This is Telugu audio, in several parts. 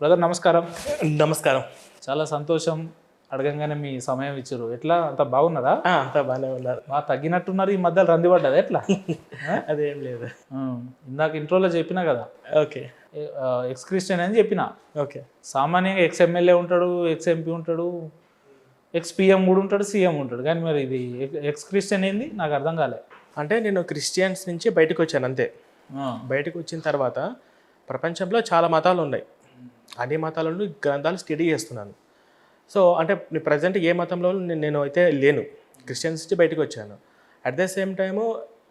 బ్రదర్ నమస్కారం. నమస్కారం. చాలా సంతోషం అడగంగానే మీ సమయం ఇచ్చారు. ఎట్లా అంత బాగున్నదా? అంతా బాగానే ఉన్నారు. బాగా తగ్గినట్టున్నారు ఈ మధ్యలో రంది పడ్డది ఎట్లా? అదేం లేదు. ఇందాక ఇంట్రోలో చెప్పినా కదా, ఓకే. ఎక్స్ క్రిస్టియన్ అని చెప్పిన. ఓకే. సామాన్యంగా ఎక్స్ ఎమ్మెల్యే ఉంటాడు, ఎక్స్ ఎంపీ ఉంటాడు, ఎక్స్ పిఎం కూడా ఉంటాడు, సీఎం ఉంటాడు. కానీ మరి ఇది ఎక్స్ క్రిస్టియన్ ఏంది నాకు అర్థం కాలే. అంటే నేను క్రిస్టియన్స్ నుంచి బయటకు వచ్చాను అంతే. బయటకు వచ్చిన తర్వాత ప్రపంచంలో చాలా మతాలు ఉన్నాయి. అన్ని మతాలను గ్రంథాలు స్టడీ చేస్తున్నాను. సో అంటే ప్రజెంట్ ఏ మతంలో నేను అయితే లేను. క్రిస్టియన్స్ నుంచి బయటకు వచ్చాను. అట్ ద సేమ్ టైము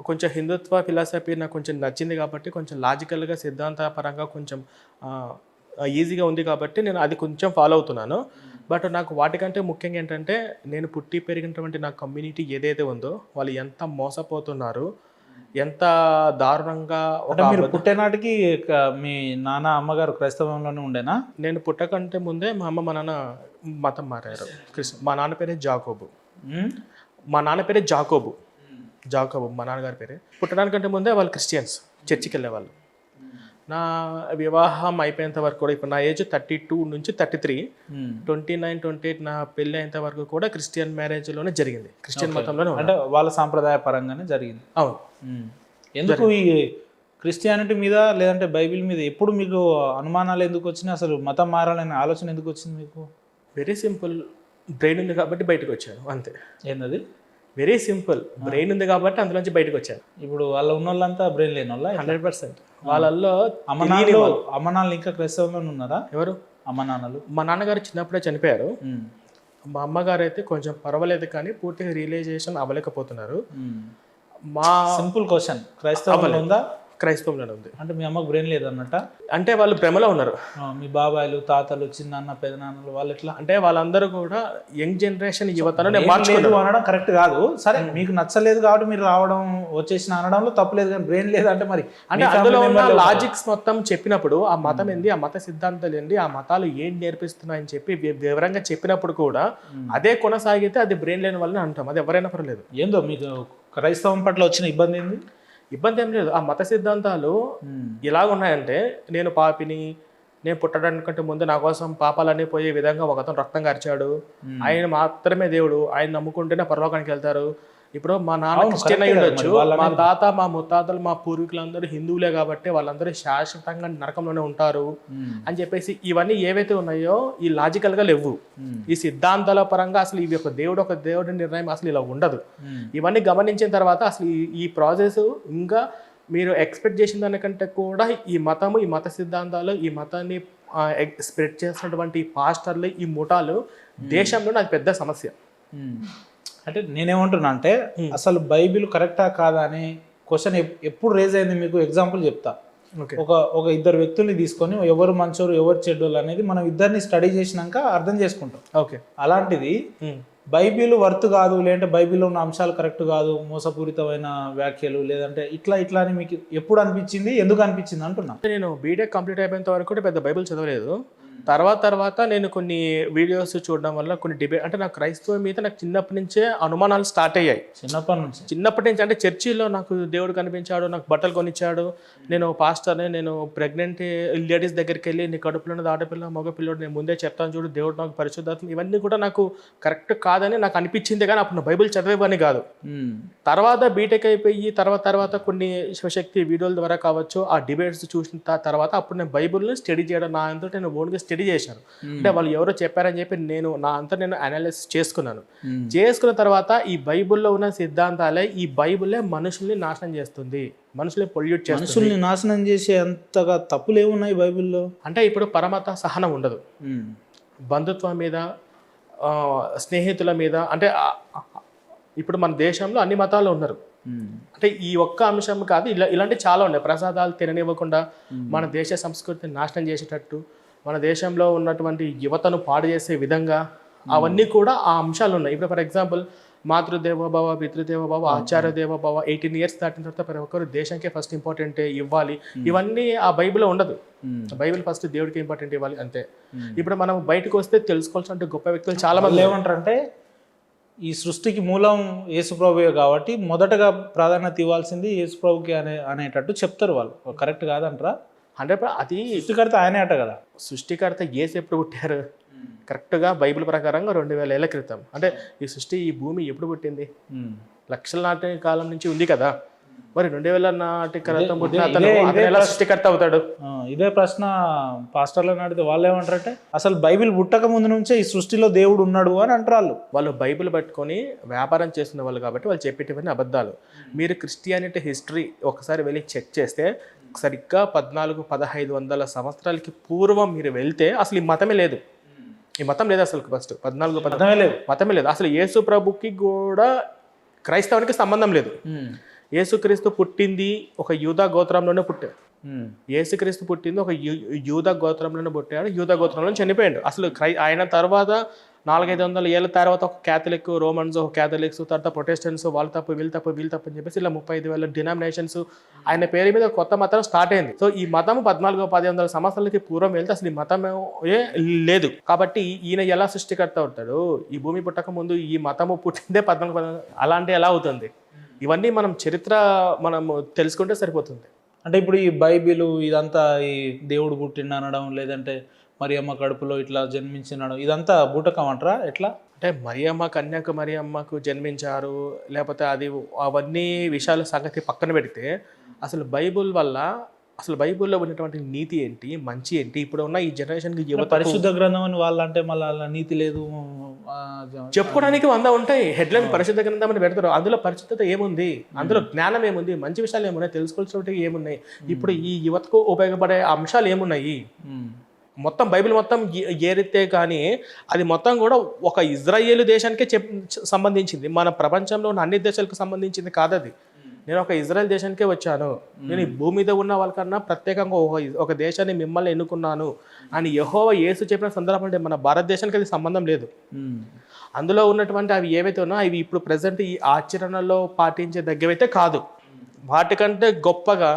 కొంచెం హిందుత్వ ఫిలాసఫీ నాకు కొంచెం నచ్చింది కాబట్టి, కొంచెం లాజికల్గా సిద్ధాంతపరంగా కొంచెం ఈజీగా ఉంది కాబట్టి నేను అది కొంచెం ఫాలో అవుతున్నాను. బట్ నాకు వాటికంటే ముఖ్యంగా ఏంటంటే, నేను పుట్టి పెరిగినటువంటి నా కమ్యూనిటీ ఏదైతే ఉందో వాళ్ళు ఎంత మోసపోతున్నారు, ఎంత దారుణంగా. మీరు పుట్టేనాటికి మీ నాన్న అమ్మగారు క్రైస్తవంలోనే ఉండేనా? నేను పుట్టకంటే ముందే మా అమ్మ మా నాన్న మతం మారారు. మా నాన్న పేరే జాకోబు. జాకోబు మా నాన్నగారి పేరే. పుట్టడానికంటే ముందే వాళ్ళు క్రిస్టియన్స్, చర్చికి వెళ్ళేవాళ్ళు. నా వివాహం అయిపోయేంత వరకు కూడా, ఇప్పుడు నా ఏజ్ 32 నుంచి 33, 29, 28 నా పెళ్ళి అయ్యేంత వరకు కూడా క్రిస్టియన్ మ్యారేజ్లోనే జరిగింది. క్రిస్టియన్ మతంలోనే, అంటే వాళ్ళ సాంప్రదాయ పరంగానే జరిగింది. అవును. ఎందుకు ఈ క్రిస్టియానిటీ మీద లేదంటే బైబిల్ మీద ఎప్పుడు మీకు అనుమానాలు ఎందుకు వచ్చినాయి? అసలు మతం మారాలనే ఆలోచన ఎందుకు వచ్చింది మీకు? వెరీ సింపుల్, బ్రెయిన్ ఉంది కాబట్టి బయటకు వచ్చాను అంతే. ఏంటది? వెరీ సింపుల్, బ్రెయిన్ ఉంది కాబట్టి అందులోంచి బయటకు వచ్చాను. ఇప్పుడు వాళ్ళ ఉన్న వాళ్ళంతా బ్రెయిన్ లేని వాళ్ళ? 100%. వాళ్ళల్లో అమ్మనాన్నలు ఇంకా క్రైస్తవంలో ఉన్నారా? ఎవరు? అమ్మనాన్నలు. మా నాన్నగారు చిన్నప్పుడే చనిపోయారు. మా అమ్మగారు అయితే కొంచెం పర్వాలేదు, కానీ పూర్తిగా రియలైజేషన్ అవ్వలేకపోతున్నారు. మా సింపుల్ క్వశ్చన్, క్రైస్తవంలో ఉందా? క్రైస్తవంలోనే ఉంది. అంటే మీ అమ్మకు బ్రెయిన్ లేదన్నట్ట? అంటే వాళ్ళు భ్రమలో ఉన్నారు. మీ బాబాయిలు, తాతలు, చిన్నాన్న, పెదనాన్నలు వాళ్ళు ఎట్లా? అంటే వాళ్ళందరూ కూడా యంగ్ జనరేషన్ యువతను అనడం కరెక్ట్ కాదు. సరే, మీకు నచ్చలేదు కాబట్టి మీరు రావడం వచ్చేసిన అనడంలో తప్పలేదు, కానీ బ్రెయిన్ లేదంటే మరి అంటే అందులో ఉన్న లాజిక్స్ మొత్తం చెప్పినప్పుడు, ఆ మతం ఏంది, ఆ మత సిద్ధాంతాలు ఏంటి, ఆ మతాలు ఏం నేర్పిస్తున్నాయని చెప్పి వివరంగా చెప్పినప్పుడు కూడా అదే కొనసాగితే అది బ్రెయిన్ లేని వాళ్ళని అంటాం. అది ఎవరైనా పర్లేదు. ఏందో మీకు క్రైస్తవం పట్ల వచ్చిన ఇబ్బంది ఏంది? ఇబ్బంది ఏం లేదు. ఆ మత సిద్ధాంతాలు ఎలాగ ఉన్నాయంటే, నేను పాపిని, నేను పుట్టడానికంటే ముందు నా కోసం పాపాలన్నీ పోయే విధంగా ఒకతను రక్తం కార్చాడు, ఆయన మాత్రమే దేవుడు, ఆయన నమ్ముకుంటేనే పరలోకానికి వెళ్తారు. ఇప్పుడు మా నాన్న క్రిస్టియన్ అయి ఉండొచ్చు, మా తాత, మా ముత్తాతలు, మా పూర్వీకులందరూ హిందువులే కాబట్టి వాళ్ళందరూ శాశ్వతంగా నరకంలోనే ఉంటారు అని చెప్పేసి ఇవన్నీ ఏవైతే ఉన్నాయో ఈ లాజికల్ గా లేవు. ఈ సిద్ధాంతాల పరంగా అసలు ఇవి ఒక దేవుడి నిర్ణయం అసలు ఇలా ఉండదు. ఇవన్నీ గమనించిన తర్వాత అసలు ఈ ప్రాసెస్ ఇంకా మీరు ఎక్స్పెక్ట్ చేసిన దానికంటే కూడా ఈ మతము, ఈ మత సిద్ధాంతాలు, ఈ మతాన్ని స్ప్రెడ్ చేస్తున్నటువంటి పాస్టర్లు, ఈ ముఠాలు దేశంలో నాకు పెద్ద సమస్య. అంటే నేనేమంటున్నా అంటే, అసలు బైబిల్ కరెక్టా కాదా అనే క్వశ్చన్ ఎప్పుడు రేజ్ అయింది మీకు? ఎగ్జాంపుల్ చెప్తా. ఒక ఇద్దరు వ్యక్తుల్ని తీసుకొని ఎవరు మంచోరు ఎవరు చెడ్డోళ్ళు అనేది మనం ఇద్దరిని స్టడీ చేసినాక అర్థం చేసుకుంటాం. ఓకే. అలాంటిది బైబిల్ వర్త్ కాదు, లేదంటే బైబిల్లో ఉన్న అంశాలు కరెక్ట్ కాదు, మోసపూరితమైన వ్యాఖ్యలు, లేదంటే ఇట్లా అని మీకు ఎప్పుడు అనిపించింది, ఎందుకు అనిపించింది అంటున్నా. నేను బీటెక్ కంప్లీట్ అయిపోయేంత వరకు కూడా పెద్ద బైబిల్ చదవలేదు. తర్వాత నేను కొన్ని వీడియోస్ చూడడం వల్ల కొన్ని డిబేట్, అంటే నాకు క్రైస్తవం మీద నాకు చిన్నప్పటి నుంచే అనుమానాలు స్టార్ట్ అయ్యాయి. చిన్నప్పటి నుంచి అంటే చర్చిలో నాకు దేవుడు కనిపించాడు, నాకు బట్టలు కొనిచ్చాడు, నేను పాస్టర్ని, నేను ప్రెగ్నెంట్ లేడీస్ దగ్గరికి వెళ్ళి నీ కడుపులో ఉన్నది ఆడపిల్ల మగ పిల్లడు, నేను ముందే చెప్తాను చూడు, దేవుడు నాకు పరిశుద్ధాత్మ, ఇవన్నీ కూడా నాకు కరెక్ట్ కాదని నాకు అనిపించింది, కానీ అప్పుడు బైబిల్ చదివేవని కాదు. తర్వాత బీటెక్ అయిపోయి తర్వాత కొన్ని శివశక్తి వీడియోల ద్వారా కావచ్చు, ఆ డిబేట్స్ చూసిన తర్వాత అప్పుడు నేను బైబిల్ని స్టడీ చేయడం, నా అంతా నేను ఓన్గా స్టడీ చేశాను. అంటే వాళ్ళు ఎవరో చెప్పారని చెప్పి నేను నా అంతా నేను అనాలిసిస్ చేసుకున్న తర్వాత ఈ బైబిల్లో ఉన్న సిద్ధాంతాలే, ఈ బైబిలే మనుషుల్ని నాశనం చేస్తుంది, మనుషుల్ని పొల్యూట్ చేస్తుంది. మనుషుల్ని నాశనం చేసే అంతగా తప్పులు ఏమున్నాయి బైబిల్లో? అంటే ఇప్పుడు పరమత సహనం ఉండదు, బంధుత్వం మీద, స్నేహితుల మీద. అంటే ఇప్పుడు మన దేశంలో అన్ని మతాలు ఉన్నారు. అంటే ఈ ఒక్క అంశం కాదు, ఇలాంటి చాలా ఉన్నాయి. ప్రసాదాలు తిననివ్వకుండా మన దేశ సంస్కృతిని నాశనం చేసేటట్టు, మన దేశంలో ఉన్నటువంటి యువతను పాడు చేసే విధంగా అవన్నీ కూడా ఆ అంశాలు ఉన్నాయి. ఇప్పుడు ఫర్ ఎగ్జాంపుల్ మాతృదేవోభవ, పితృదేవోభవ, ఆచార్య దేవోభవ, 18 years దాటిన తర్వాత ప్రతి ఒక్కరు దేశంకే ఫస్ట్ ఇంపార్టెంట్ ఇవ్వాలి, ఇవన్నీ ఆ బైబిల్లో ఉండదు. బైబిల్ ఫస్ట్ దేవుడికి ఇంపార్టెంట్ ఇవ్వాలి అంతే. ఇప్పుడు మనం బయటకు వస్తే తెలుసుకోవాల్సిన గొప్ప వ్యక్తులు చాలా మంది ఏమంటారంటే, ఈ సృష్టికి మూలం యేసుప్రభువే కాబట్టి మొదటగా ప్రాధాన్యత ఇవ్వాల్సింది యేసుప్రభుకి అనేటట్టు చెప్తారు వాళ్ళు. కరెక్ట్ కాదంటారా? 100% అది సృష్టికర్త ఆయనే అట కదా. సృష్టికర్త యేసు ఎప్పుడు పుట్టారు? కరెక్ట్గా బైబిల్ ప్రకారంగా 2000 ఏళ్ల క్రితం. అంటే ఈ సృష్టి, ఈ భూమి ఎప్పుడు పుట్టింది? లక్షల నాటి కాలం నుంచి ఉంది కదా. మరి 2000 నాటి క్రితం పుట్టిన అతను ఎలా సృష్టికర్త అవుతాడు? ఇదే ప్రశ్న పాస్టర్లను అడిగితే వాళ్ళు ఏమంటారంటే అసలు బైబిల్ పుట్టక ముందు నుంచే ఈ సృష్టిలో దేవుడు ఉన్నాడు అని అంటారు. వాళ్ళు బైబిల్ పట్టుకొని వ్యాపారం చేస్తున్న వాళ్ళు కాబట్టి వాళ్ళు చెప్పేటివన్నీ అబద్ధాలు. మీరు క్రిస్టియానిటీ హిస్టరీ ఒకసారి వెళ్ళి చెక్ చేస్తే సరిగ్గా 1400-1500 సంవత్సరాలకి పూర్వం మీరు వెళ్తే అసలు ఈ మతమే లేదు. ఈ మతం లేదు అసలు. ఫస్ట్ 1400 మతమే లేదు అసలు. యేసు ప్రభుకి కూడా క్రైస్తవానికి సంబంధం లేదు. యేసుక్రీస్తు పుట్టింది ఒక యూదా గోత్రంలోనే పుట్టాడు. యేసుక్రీస్తు పుట్టింది ఒక యూదా గోత్రంలోనే పుట్టాడు. యూదా గోత్రంలో చనిపోయాడు. అసలు ఆయన తర్వాత 400-500 ఏళ్ళ తర్వాత ఒక క్యాథలిక్, రోమన్స్, ఒక క్యాథలిక్స్, తర్వాత ప్రొటెస్టెంట్స్, వాళ్ళు తప్పు వీళ్ళు తప్పు అని చెప్పేసి ఇలా 35,000 డినామినేషన్స్ ఆయన పేరు మీద కొత్త మతం స్టార్ట్ అయింది. సో ఈ మతం 1400-1500 సంవత్సరాలకి పూర్వం వెళ్తే అసలు ఈ మతమే లేదు. కాబట్టి ఈయన ఎలా సృష్టికర్త అవుతాడు? ఈ భూమి పుట్టక ముందు ఈ మతము పుట్టిందే 1400. అలాంటి ఎలా అవుతుంది? ఇవన్నీ మనం చరిత్ర మనం తెలుసుకుంటే సరిపోతుంది. అంటే ఇప్పుడు ఈ బైబిల్ ఇదంతా ఈ దేవుడు పుట్టిండు అనడం, లేదంటే మరియమ్మ కడుపులో ఇట్లా జన్మించినడం, ఇదంతా బూటకం అంటారా ఎట్లా? అంటే మరియమ్మ, మరియమ్మకు జన్మించారు లేకపోతే అది అవన్నీ విషయాల సంగతి పక్కన పెడితే అసలు బైబుల్ వల్ల అసలు బైబుల్లో ఉన్నటువంటి నీతి ఏంటి, మంచి ఏంటి? ఇప్పుడు ఉన్న ఈ జనరేషన్కి పరిశుద్ధ గ్రంథం అని వాళ్ళు అంటే మళ్ళీ అలా నీతి లేదు చెప్పుకోవడానికి 100 ఉంటాయి. హెడ్లైన్ పరిశుద్ధ గ్రంథం అని పెడతారు. అందులో పరిశుద్ధత ఏముంది? అందులో జ్ఞానం ఏముంది? మంచి విషయాలు ఏమున్నాయి? తెలుసుకోవాల్సినవి ఏమున్నాయి? ఇప్పుడు ఈ యువతకు ఉపయోగపడే అంశాలు ఏమున్నాయి? మొత్తం బైబిల్ మొత్తం ఏరితే కానీ అది మొత్తం కూడా ఒక ఇజ్రాయేల్ దేశానికే సంబంధించింది. మన ప్రపంచంలో ఉన్న అన్ని దేశాలకు సంబంధించింది కాదు అది. నేను ఒక ఇజ్రాయెల్ దేశానికే వచ్చాను, నేను ఈ భూమి మీద ఉన్న వాళ్ళకన్నా ప్రత్యేకంగా ఒక దేశాన్ని మిమ్మల్ని ఎన్నుకున్నాను అని యెహోవా యేసు చెప్పిన సందర్భం. అంటే మన భారతదేశానికి అది సంబంధం లేదు. అందులో ఉన్నటువంటి అవి ఏవైతే ఉన్నాయో అవి ఇప్పుడు ప్రజెంట్ ఈ ఆచరణలో పాటించే దగ్గరైతే కాదు. వాటికంటే గొప్పగా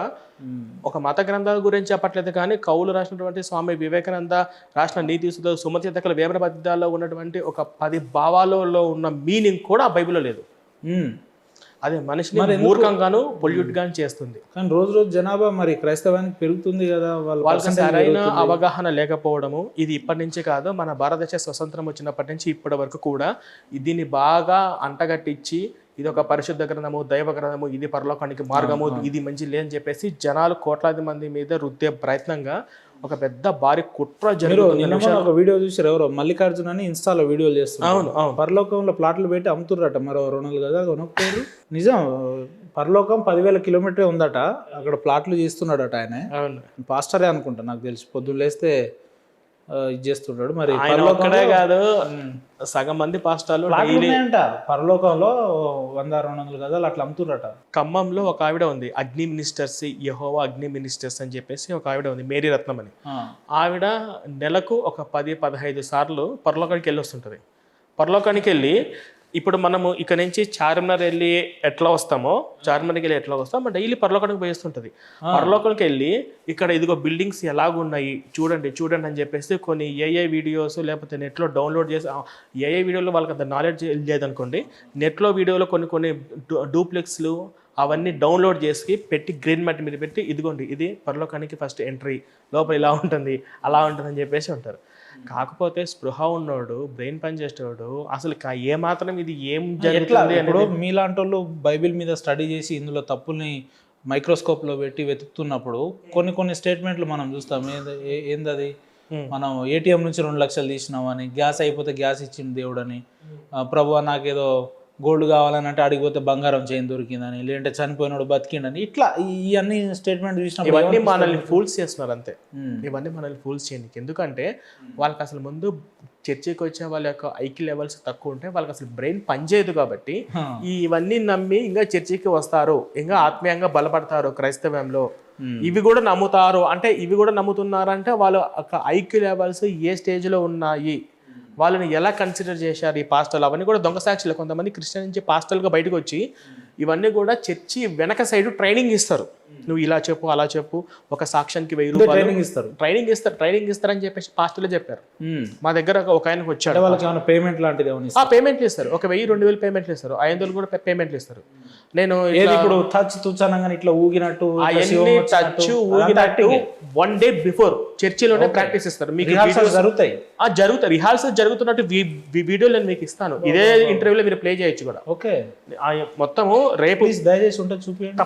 ఒక మత గ్రంథాల గురించి చెప్పట్లేదు కానీ కవులు రాసినటువంటి స్వామి వివేకానంద రాసిన నీతి సుమతి శతకల వేమన పద్యాల్లో ఉన్నటువంటి ఒక 10 భావాలలో ఉన్న మీనింగ్ కూడా బైబిల్లో లేదు. అదే మనిషిని మూర్ఖంగాను పొల్యూట్ గాను చేస్తుంది. కానీ రోజు రోజు జనాభా మరి క్రైస్తవానికి పెరుగుతుంది కదా, వాళ్ళకి సరైన అవగాహన లేకపోవడము. ఇది ఇప్పటి నుంచి కాదు, మన భారతదేశ స్వతంత్రం వచ్చినప్పటి నుంచి ఇప్పటి వరకు కూడా దీన్ని బాగా అంటగట్టించి ఇది ఒక పరిశుద్ధ గ్రంథము, దైవ గ్రంథము, ఇది పరలోకానికి మార్గము, ఇది మంచి లేదని చెప్పేసి జనాలు కోట్లాది మంది మీద రుద్దే ప్రయత్నంగా ఒక పెద్ద భారీ కుట్ర జరుగుతుంది. ఒక వీడియో చూసారు ఎవరో మల్లికార్జున అని ఇన్స్టాలో వీడియోలు చేస్తున్నారు. అవును, పరలోకంలో ప్లాట్లు పెట్టి అమ్ముతుర్రట మరో 200 గజాలు కొనుక్కోరు. నిజం, పరలోకం 10,000 కిలోమీటరే ఉందట, అక్కడ ప్లాట్లు చేస్తున్నాడట ఆయన. పాస్టరే అనుకుంటా నాకు తెలిసి, పొద్దున్న లేస్తే ఇది చేస్తుంటాడు. మరి ఒక్కడే కాదు, సగం మంది పాస్టర్లు అంట పరలోకంలో 100-200 గజాలు అట్లా అమ్ముతుర్రట. ఖమ్మంలో ఒక ఆవిడ ఉంది, అగ్ని మినిస్టర్స్, యెహోవా అగ్ని మినిస్టర్స్ అని చెప్పేసి ఒక ఆవిడ ఉంది, మేరీ రత్నం అని. ఆవిడ నెలకు ఒక 10-15 సార్లు పరలోకానికి వెళ్ళి వస్తుంటది. పరలోకానికి వెళ్ళి ఇప్పుడు మనము ఇక్కడ నుంచి చార్మినార్ వెళ్ళి ఎట్లా వస్తామో, చార్మినార్కి వెళ్ళి ఎట్లా వస్తామో డైలీ పరలోకానికి పోయిస్తుంటది. పరలోకానికి వెళ్ళి ఇక్కడ ఇదిగో బిల్డింగ్స్ ఎలాగున్నాయి చూడండి చూడండి అని చెప్పేసి కొన్ని ఏఐ వీడియోస్ లేకపోతే నెట్లో డౌన్లోడ్ చేసి, ఏఐ వీడియోలో వాళ్ళకి అంత నాలెడ్జ్ లేదనుకోండి, నెట్లో వీడియోలో కొన్ని డూప్లెక్స్లు అవన్నీ డౌన్లోడ్ చేసి పెట్టి గ్రీన్ మ్యాట్ మీద పెట్టి ఇదిగోండి ఇది పరలోకానికి ఫస్ట్ ఎంట్రీ, లోపల ఇలా ఉంటుంది అలా ఉంటుంది అని చెప్పేసి ఉంటారు. కాకపోతే స్పృహ ఉన్నోడు, బ్రెయిన్ పని చేసేవాడు అసలు ఏ మాత్రం ఇది ఏం జరుగుతుంది ఇప్పుడు మీలాంటి వాళ్ళు బైబిల్ మీద స్టడీ చేసి ఇందులో తప్పుల్ని మైక్రోస్కోప్లో పెట్టి వెతుకుతున్నప్పుడు కొన్ని స్టేట్మెంట్లు మనం చూస్తాం. ఏందది, మనం ఏటీఎం నుంచి 2 లక్షలు తీసినామని, గ్యాస్ అయిపోతే గ్యాస్ ఇచ్చింది దేవుడు అని, ప్రభువా నాకేదో గోల్డ్ కావాలని అంటే అడిగిపోతే బంగారం చైన్ దొరికిందని, లేదంటే చనిపోయినాడు బతికిండని, ఇట్లా ఇవన్నీ స్టేట్మెంట్ చూసినప్పుడు ఇవన్నీ మనల్ని ఫూల్స్ చేస్తున్నారు అంతే. ఇవన్నీ మనల్ని ఫూల్స్ చేయడానికి. ఎందుకంటే వాళ్ళకి అసలు ముందు చర్చికి వచ్చే వాళ్ళ యొక్క ఐక్యూ లెవెల్స్ తక్కువ ఉంటే వాళ్ళకి అసలు బ్రెయిన్ పనిచేయదు. కాబట్టి ఇవన్నీ నమ్మి ఇంకా చర్చికి వస్తారు, ఇంకా ఆత్మీయంగా బలపడతారు క్రైస్తవంలో. ఇవి కూడా నమ్ముతారు. అంటే ఇవి కూడా నమ్ముతున్నారంటే వాళ్ళ ఐక్యూ లెవెల్స్ ఏ స్టేజ్లో ఉన్నాయి, వాళ్ళని ఎలా కన్సిడర్ చేశారు ఈ పాస్టర్లు, అవన్నీ కూడా దొంగ సాక్షులు. కొంతమంది క్రిస్టియన్ నుంచి పాస్టర్లుగా బయటకు వచ్చి ఇవన్నీ కూడా చర్చి వెనక సైడ్ ట్రైనింగ్ ఇస్తారు. నువ్వు ఇలా చెప్పు అలా చెప్పు, ఒక సాక్ష్యానికి 1000 రూపాయలు ట్రైనింగ్ ఇస్తారని చెప్పేసి పాస్టర్లే చెప్పారు. మా దగ్గర ఒక ఆయనకు వచ్చాడు, వాళ్ళకి ఏమైనా పేమెంట్ లాంటిది పేమెంట్లు ఇస్తారు, ఒక 1000-2000 పేమెంట్లు ఇస్తారు, 500 కూడా పేమెంట్లు ఇస్తారు. నేను ఇప్పుడు టచ్ తుచ్చనంగా ఇట్లా ఊగినట్టు టచ్ ఊగినట్టు 1 day బిఫోర్ చర్చిలోనే ప్రాక్టీస్ ఇస్తారు. మీకు జరుగుతాయి రిహార్సల్ జరుగుతున్నట్టు వీడియో నేను మీకు ఇస్తాను. ఇదే ఇంటర్వ్యూలో మీరు ప్లే చేయొచ్చు కూడా. ఓకే, మొత్తము రేపు దయచేసి ఉంటే చూపించండి.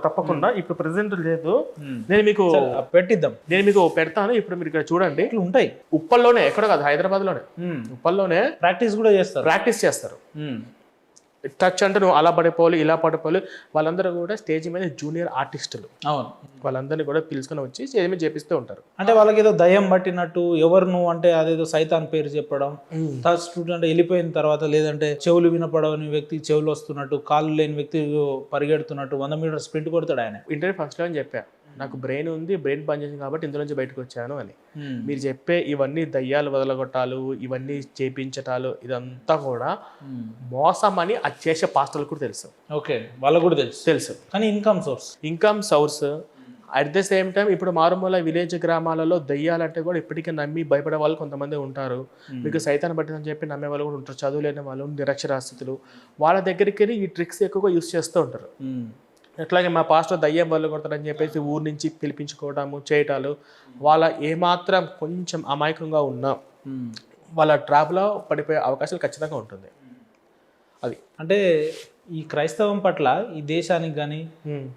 తప్పకుండా. ఇప్పుడు ప్రెసెంట్ లేదు, నేను మీకు పెట్టిద్దాం, నేను మీకు పెడతాను. ఇప్పుడు మీరు ఇక్కడ చూడండి, ఉంటాయి ఉప్పల్లోనే, ఎక్కడ కాదు హైదరాబాద్ లోనే, ఉప్పల్లోనే ప్రాక్టీస్ చేస్తారు. టచ్ అంటే నువ్వు అలా పడిపోవాలి ఇలా పడిపోవాలి. వాళ్ళందరూ కూడా స్టేజ్ మీద జూనియర్ ఆర్టిస్టులు, అవును, వాళ్ళందరినీ కూడా పిలుచుకొని వచ్చి స్టేజ్ మీద చేపిస్తూ ఉంటారు. అంటే వాళ్ళకి ఏదో దయ్యం పట్టినట్టు, ఎవరు నువ్వు అంటే అదేదో సైతాన్ పేరు చెప్పడం, టచ్ అంటే వెళ్ళిపోయిన తర్వాత, లేదంటే చెవులు వినపడని వ్యక్తి చెవులు వస్తున్నట్టు, కాళ్ళు లేని వ్యక్తి పరిగెడుతున్నట్టు 100 మీటర్ స్ప్రింట్ కొడతాడు ఆయన. ఇంటర్వ్యూ ఫస్ట్ లో చెప్పా, నాకు బ్రెయిన్ ఉంది, బ్రెయిన్ పనిచేసింది కాబట్టి ఇందులో నుంచి బయటకు వచ్చాను అని. మీరు చెప్పే ఇవన్నీ దయ్యాలు వదలగొట్టాలు, ఇవన్నీ చేపించటాలు, ఇదంతా కూడా మోసం అని అది చేసే పాస్టర్లకు కూడా తెలుసు. ఓకే, వాళ్ళకు కూడా తెలుసు. కానీ income source at the same time ఇప్పుడు మారుమూల విలేజ్ గ్రామాలలో దయ్యాలంటే కూడా ఇప్పటికీ నమ్మి భయపడే వాళ్ళు కొంతమంది ఉంటారు. మీకు సైతాన్ని బట్టిందని చెప్పి నమ్మే వాళ్ళు కూడా ఉంటారు, చదువులేని వాళ్ళు, నిరక్షరాస్యతులు. వాళ్ళ దగ్గరికి ఈ ట్రిక్స్ ఎక్కువగా యూస్ చేస్తూ ఉంటారు. ఎట్లాగే మా పాస్టర్ దయ్యం వల్ల కొడతారని చెప్పేసి ఊరు నుంచి పిలిపించుకోవడము చేయటాలు, వాళ్ళ ఏమాత్రం కొంచెం అమాయకంగా ఉన్నా వాళ్ళ ట్రాప్లో పడిపోయే అవకాశాలు ఖచ్చితంగా ఉంటుంది. అది అంటే ఈ క్రైస్తవం పట్ల ఈ దేశానికి కానీ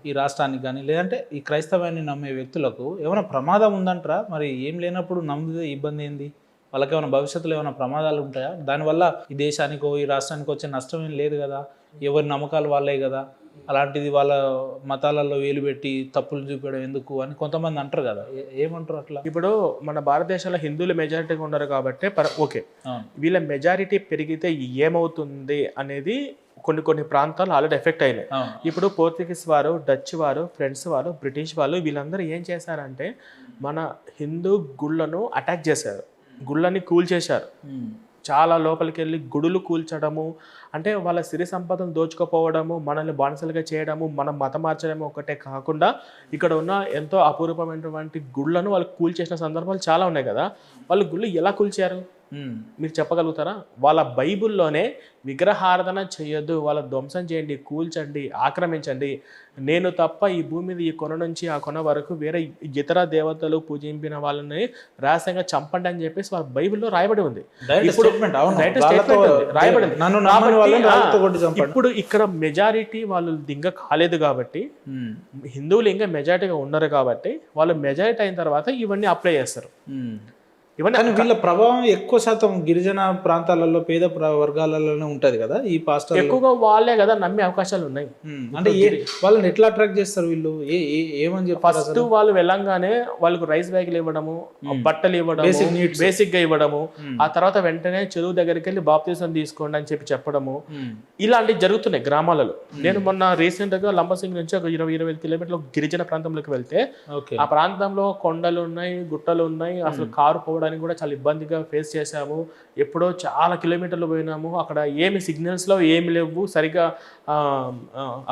ఈ రాష్ట్రానికి కానీ, లేదంటే ఈ క్రైస్తవాన్ని నమ్మే వ్యక్తులకు ఏమైనా ప్రమాదం ఉందంటారా? మరి ఏం లేనప్పుడు నమ్మితే ఇబ్బంది ఏంది? వాళ్ళకి ఏమైనా భవిష్యత్తులో ఏమైనా ప్రమాదాలు ఉంటాయా? దానివల్ల ఈ దేశానికో ఈ రాష్ట్రానికి వచ్చే నష్టం ఏం లేదు కదా, ఎవరి నమ్మకాలు వాళ్ళే కదా, అలాంటిది వాళ్ళ మతాలలో వేలు పెట్టి తప్పులు చూపించడం ఎందుకు అని కొంతమంది అంటారు కదా, ఏమంటారు అట్లా? ఇప్పుడు మన భారతదేశంలో హిందువులు మెజారిటీగా ఉన్నారు కాబట్టి ఓకే, వీళ్ళ మెజారిటీ పెరిగితే ఏమవుతుంది అనేది కొన్ని ప్రాంతాలు ఆల్రెడీ ఎఫెక్ట్ అయినాయి. ఇప్పుడు పోర్చుగీస్ వారు, డచ్ వారు, ఫ్రెండ్స్ వారు, బ్రిటిష్ వాళ్ళు, వీళ్ళందరూ ఏం చేశారంటే మన హిందూ గుళ్ళను అటాక్ చేశారు, గుళ్ళని కూల్చేశారు. చాలా లోపలికి వెళ్ళి గుడులు కూల్చడము, అంటే వాళ్ళ సిరి సంపదను దోచుకోపోవడము, మనల్ని బానిసలుగా చేయడము, మనం మతం మార్చడము ఒకటే కాకుండా ఇక్కడ ఉన్న ఎంతో అపూర్వమైనటువంటి గుళ్ళను వాళ్ళు కూల్చేసిన సందర్భాలు చాలా ఉన్నాయి కదా. వాళ్ళు గుళ్ళు ఎలా కూల్చారు మీరు చెప్పగలుగుతారా? వాళ్ళ బైబుల్లోనే విగ్రహారాధన చేయొద్దు, వాళ్ళ ధ్వంసం చేయండి, కూల్చండి, ఆక్రమించండి, నేను తప్ప ఈ భూమి మీద ఈ కొన నుంచి ఆ కొన వరకు వేరే ఇతర దేవతలు పూజింపిన వాళ్ళని రహస్యంగా చంపండి అని చెప్పేసి వాళ్ళ బైబిల్లో రాయబడి ఉంది. ఇప్పుడు ఇక్కడ మెజారిటీ వాళ్ళు ఇంకా కాలేదు కాబట్టి, హిందువులు ఇంకా మెజారిటీగా ఉన్నారు కాబట్టి వాళ్ళు మెజారిటీ అయిన తర్వాత ఇవన్నీ అప్లై చేస్తారు. కానీ వీళ్ళ ప్రభావం ఎక్కువ శాతం గిరిజన ప్రాంతాలలో, పేద వర్గాలలోనే ఉంటది కదా. ఈ పాస్టర్ ఎక్కువగా వాళ్ళే కదా నమ్మే అవకాశాలు ఉన్నాయి. అంటే వాళ్ళని ఎట్లా అట్రాక్ట్ చేస్తారు వీళ్ళు? ఏమని చెప్పి ఫస్ట్ వాళ్ళు వెళ్ళంగానే వాళ్ళకు రైస్ బ్యాగులు ఇవ్వడము, బట్టలు ఇవ్వడము, బేసిక్ గా ఇవ్వడము, ఆ తర్వాత వెంటనే చెరువు దగ్గరికి వెళ్ళి బాప్తిజం తీసుకోండి అని చెప్పడము, ఇలాంటివి జరుగుతున్నాయి గ్రామాలలో. నేను మొన్న రీసెంట్ గా లంబసింగ్ నుంచి ఒక 20-25 కిలోమీటర్ల గిరిజన ప్రాంతంలోకి వెళ్తే ఆ ప్రాంతంలో కొండలు ఉన్నాయి, గుట్టలు ఉన్నాయి, అసలు కారు పోవడానికి కూడా చాలా ఇబ్బందిగా ఫేస్ చేసాము. ఎప్పుడో చాలా కిలోమీటర్లు పోయినాము, అక్కడ ఏమి సిగ్నల్స్లో ఏమి లేవు, సరిగ్గా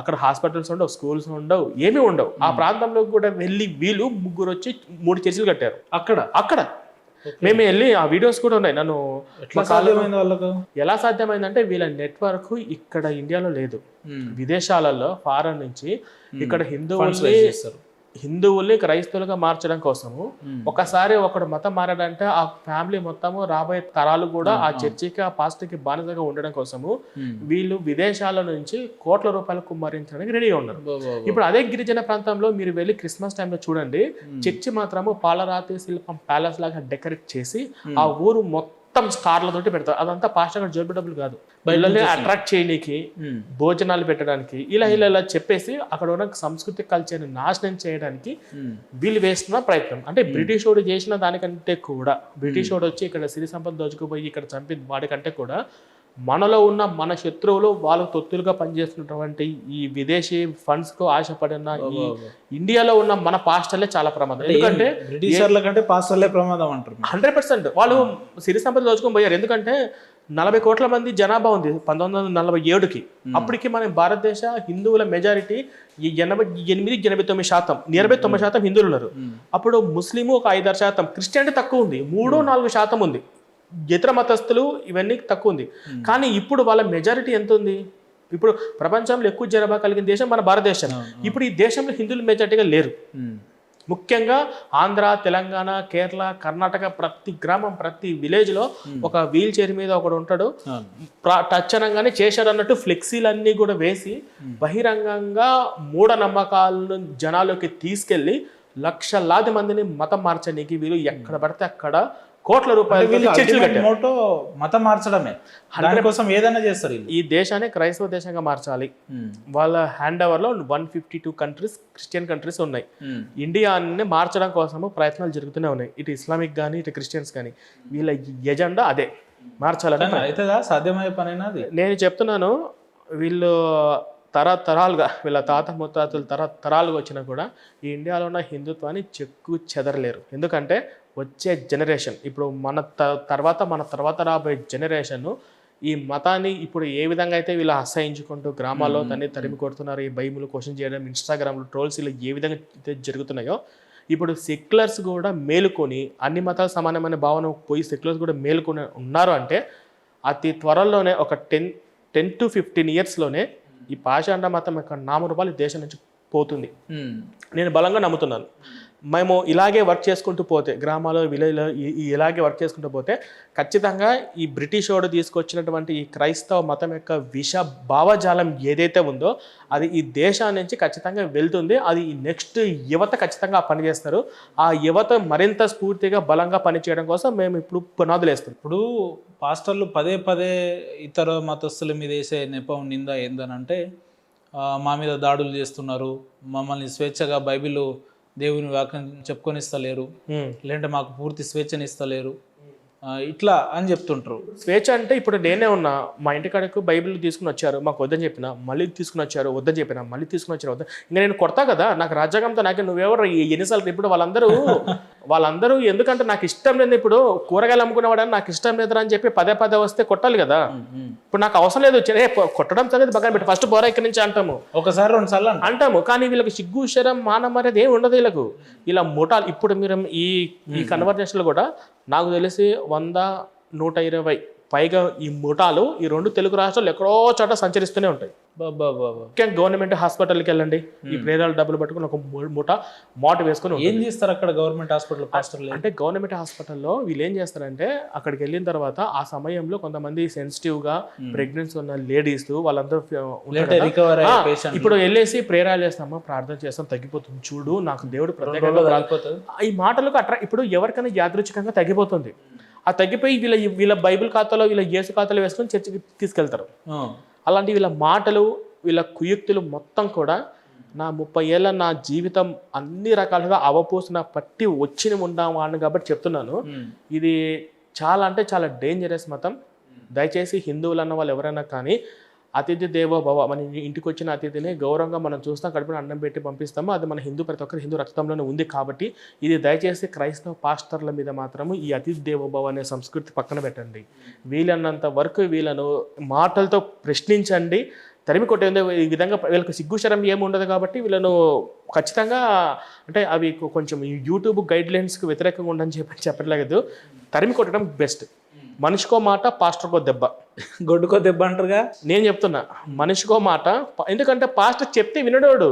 అక్కడ హాస్పిటల్స్ ఉండవు, స్కూల్స్ ఉండవు, ఏమీ ఉండవు. ఆ ప్రాంతంలో కూడా వెళ్ళి వీళ్ళు ముగ్గురు వచ్చి 3 చర్చిలు కట్టారు అక్కడ. మేము వెళ్ళి ఆ వీడియోస్ కూడా ఉన్నాయి. నన్ను ఎలా సాధ్యమైందంటే వీళ్ళ నెట్వర్క్ ఇక్కడ ఇండియాలో లేదు, విదేశాలలో ఫారెన్ నుంచి ఇక్కడ హిందువుల్ని క్రైస్తవులుగా మార్చడం కోసము. ఒకసారి ఒకడు మతం మారాడంటే ఆ ఫ్యామిలీ మొత్తము రాబోయే తరాలు కూడా ఆ చర్చికి, ఆ పాస్టర్కి బానిసగా ఉండడం కోసము వీళ్ళు విదేశాల నుంచి కోట్ల రూపాయలు కుమ్మరించడానికి రెడీగా ఉన్నారు. ఇప్పుడు అదే గిరిజన ప్రాంతంలో మీరు వెళ్ళి క్రిస్మస్ టైంలో చూడండి, చర్చి మాత్రము పాలరాతి శిల్పం ప్యాలెస్ లాగా డెకరేట్ చేసి ఆ ఊరు మొత్తం కార్లతోటి పెడతారు. అదంతా పాస్టర్ గారు జోబి డబ్బులు కాదు, పిల్లల్ని అట్రాక్ట్ చేయడానికి, భోజనాలు పెట్టడానికి, ఇలా చెప్పేసి అక్కడ ఉన్న సంస్కృతి కల్చర్ని నాశనం చేయడానికి వీళ్ళు వేస్తున్న ప్రయత్నం. అంటే బ్రిటిష్ వాడు చేసిన దానికంటే కూడా, బ్రిటిష్ వాడు వచ్చి ఇక్కడ సిరి సంపద దోచుకుపోయి ఇక్కడ చంపి వాడికంటే కూడా మనలో ఉన్న మన శత్రువులు వాళ్ళు తొత్తులుగా పనిచేస్తున్నటువంటి ఈ విదేశీ ఫండ్స్ కు ఆశపడిన ఈ ఇండియాలో ఉన్న మన పాస్టర్లే చాలా ప్రమాదం. ఎందుకంటే బ్రిటిషర్ల కంటే పాస్టర్లే ప్రమాదం అంటారు. 100% వాళ్ళు సిరి సంపద దోచుకొని పోయారు. ఎందుకంటే 40 కోట్ల మంది జనాభా ఉంది 1947కి. అప్పటికి మన భారతదేశ హిందువుల మెజారిటీ 88-89%, 89% హిందువులు ఉన్నారు. అప్పుడు ముస్లిం ఒక 5-6%, క్రిస్టియానిటీ తక్కువ ఉంది, 3-4% ఉంది, ఇతర మతస్థులు ఇవన్నీ తక్కువ ఉంది. కానీ ఇప్పుడు వాళ్ళ మెజారిటీ ఎంత ఉంది? ఇప్పుడు ప్రపంచంలో ఎక్కువ జనాభా కలిగిన దేశం మన భారతదేశం. ఇప్పుడు ఈ దేశంలో హిందువులు మెజారిటీగా లేరు. ముఖ్యంగా ఆంధ్ర, తెలంగాణ, కేరళ, కర్ణాటక ప్రతి గ్రామం, ప్రతి విలేజ్లో ఒక వీల్ చైర్ మీద ఒకడు ఉంటాడు. టచ్ అనగానే చేశాడు అన్నట్టు ఫ్లెక్సీలన్నీ కూడా వేసి బహిరంగంగా మూఢనమ్మకాలను జనాల్లోకి తీసుకెళ్లి లక్షలాది మందిని మతం మార్చడానికి వీళ్ళు ఎక్కడ పడితే అక్కడ కోట్ల రూపాయలు మోటో మతం మార్చడమే, దానికోసం ఏదైనా చేస్తారు. ఈ దేశాన్ని క్రైస్తవ దేశంగా మార్చాలి. వాళ్ళ హ్యాండ్ ఓవర్ లో 152 కంట్రీస్, క్రిస్టియన్ కంట్రీస్ ఉన్నాయి. ఇండియాని మార్చడం కోసము ప్రయత్నాలు జరుగుతూనే ఉన్నాయి, ఇటు ఇస్లామిక్ కానీ ఇటు క్రిస్టియన్స్ కానీ. వీళ్ళ ఎజెండా అదే, మార్చాలని. అవుతుందా? సాధ్యమయ్యే పనైనా అది? నేను చెప్తున్నాను, వీళ్ళు తరతరాలుగా, వీళ్ళ తాత ముత్తాతలు తరతరాలుగా వచ్చినా కూడా ఈ ఇండియాలో ఉన్న హిందుత్వాన్ని చెక్కు చెదరలేరు. ఎందుకంటే వచ్చే జనరేషన్, ఇప్పుడు మన తర్వాత రాబోయే జనరేషన్ ఈ మతాన్ని ఇప్పుడు ఏ విధంగా అయితే వీళ్ళు అసహించుకుంటూ గ్రామాల్లో తరిమి కొడుతున్నారు, ఈ బైబిల్ క్వశ్చన్ చేయడం, ఇన్స్టాగ్రామ్లో ట్రోల్స్ ఇలా ఏ విధంగా అయితే జరుగుతున్నాయో, ఇప్పుడు సెక్యులర్స్ కూడా మేలుకొని, అన్ని మతాలు సమానమైన భావన పోయి సెక్యులర్స్ కూడా మేలుకొని ఉన్నారు అంటే అతి త్వరలోనే ఒక 10 to 15 ఇయర్స్లోనే ఈ పాషాండ మతం యొక్క నామరూపాలు దేశం నుంచి పోతుంది. నేను బలంగా నమ్ముతున్నాను. మేము ఇలాగే వర్క్ చేసుకుంటూ పోతే, గ్రామాల్లో విలేజ్లో ఇలాగే వర్క్ చేసుకుంటూ పోతే ఖచ్చితంగా ఈ బ్రిటిష్ వాడు తీసుకొచ్చినటువంటి ఈ క్రైస్తవ మతం యొక్క విష భావజాలం ఏదైతే ఉందో అది ఈ దేశం నుంచి ఖచ్చితంగా వెళ్తుంది. అది ఈ నెక్స్ట్ యువత ఖచ్చితంగా పని చేస్తారు. ఆ యువత మరింత స్ఫూర్తిగా బలంగా పనిచేయడం కోసం మేము ఇప్పుడు పునాదులు వేస్తాం. ఇప్పుడు పాస్టర్లు పదే ఇతర మతస్థుల మీద వేసే నెపం నింద ఏందనంటే, మా మీద దాడులు చేస్తున్నారు, మమ్మల్ని స్వేచ్ఛగా బైబిల్ దేవుని వాక్యం చెప్పుకొని ఇస్తలేరు, లేదంటే మాకు పూర్తి స్వేచ్ఛని ఇస్తలేరు, ఇట్లా అని చెప్తుంటారు. స్వేచ్ఛ అంటే ఇప్పుడు నేనే ఉన్నా, మా ఇంటికాడకు బైబిల్ తీసుకుని వచ్చారు, మాకు వద్దని చెప్పిన, మళ్ళీ తీసుకుని వచ్చారు, వద్దని చెప్పిన, మళ్ళీ తీసుకుని వచ్చారు, వద్ద. ఇంకా నేను కొడతా కదా, నాకు రాజ్యాంగంతో నాకే నువ్వెవరు ఎన్నిసార్లు. ఇప్పుడు వాళ్ళందరూ ఎందుకంటే నాకు ఇష్టం లేదు, ఇప్పుడు కూరగాయలు అమ్ముకునేవాడని నాకు ఇష్టం లేదురా అని చెప్పి పదే వస్తే కొట్టాలి కదా. ఇప్పుడు నాకు అవసరం లేదు, కొట్టడం సంగతి పక్కన పెట్టి ఫస్ట్ పోరా ఇక్కడి నుంచి అంటాము, ఒకసారి 2 సార్లు అంటాము. కానీ వీళ్ళకి సిగ్గు శరం మానం అనేది ఏమి ఉండదు వీళ్ళకు. ఇలా ముఠాలు ఇప్పుడు మీరు ఈ కన్వర్జేషన్లో కూడా నాకు తెలిసి 100-120 పైగా ఈ ముఠాలు ఈ 2 తెలుగు రాష్ట్రాలు ఎక్కడో చోట సంచరిస్తూనే ఉంటాయి. ముఖ్యంగా గవర్నమెంట్ హాస్పిటల్కి వెళ్ళండి, ఈ ప్రేరాలు డబ్బులు పట్టుకుని ఒక మోట వేసుకుని ఏం చేస్తారు అక్కడ గవర్నమెంట్ హాస్పిటల్ పాస్టర్లు? అంటే గవర్నమెంట్ హాస్పిటల్లో వీళ్ళు ఏం చేస్తారంటే, అక్కడికి వెళ్ళిన తర్వాత ఆ సమయంలో కొంతమంది సెన్సిటివ్గా ప్రెగ్నెన్సీ ఉన్న లేడీస్ వాళ్ళందరూ ఇప్పుడు వెళ్ళేసి ప్రేరాలు చేస్తామా, ప్రార్థన చేస్తాం, తగ్గిపోతుంది చూడు, నాకు దేవుడు ప్రత్యేకంగా ఈ మాటలకు ఇప్పుడు ఎవరికైనా యాదృచ్ఛికంగా తగ్గిపోతుంది. ఆ తగ్గిపోయి వీళ్ళ బైబిల్ ఖాతాలో, వీళ్ళ యేసు ఖాతాలో వేసుకొని చర్చికి తీసుకెళ్తారు. అలాంటి వీళ్ళ మాటలు, వీళ్ళ కుయుక్తులు మొత్తం కూడా నా 30 ఏళ్ళ నా జీవితం అన్ని రకాలుగా అవపోసిన పట్టి వచ్చి ఉన్నాను కాబట్టి చెప్తున్నాను. ఇది చాలా అంటే చాలా డేంజరస్ మతం. దయచేసి హిందువులు అన్న వాళ్ళు ఎవరైనా కానీ అతిథి దేవో భవ, మన ఇంటికి వచ్చిన అతిథిని గౌరవంగా మనం చూస్తాం, కడుపున అన్నం పెట్టి పంపిస్తాము, అది మన ప్రతి ఒక్కరు హిందూ రక్తంలోనే ఉంది. కాబట్టి ఇది దయచేసి క్రైస్తవ పాస్టర్ల మీద మాత్రము ఈ అతిథి దేవో భవ అనే సంస్కృతి పక్కన పెట్టండి. వీళ్ళన్నంత వరకు వీళ్ళను మాటలతో ప్రశ్నించండి, తరిమి కొట్టేది. ఈ విధంగా వీళ్ళకి సిగ్గుశరం ఏమి ఉండదు కాబట్టి వీళ్ళను ఖచ్చితంగా, అంటే అవి కొంచెం యూట్యూబ్ గైడ్ లైన్స్కి వ్యతిరేకంగా ఉండని చెప్పట్లేదు, తరిమి కొట్టడం బెస్ట్. మనిషికో మాట, పాస్టర్కో దెబ్బ, గొడ్డుకో దెబ్బ అంటారుగా. నేను చెప్తున్నా, మనిషికో మాట. ఎందుకంటే పాస్టర్ చెప్తే వినడోడు.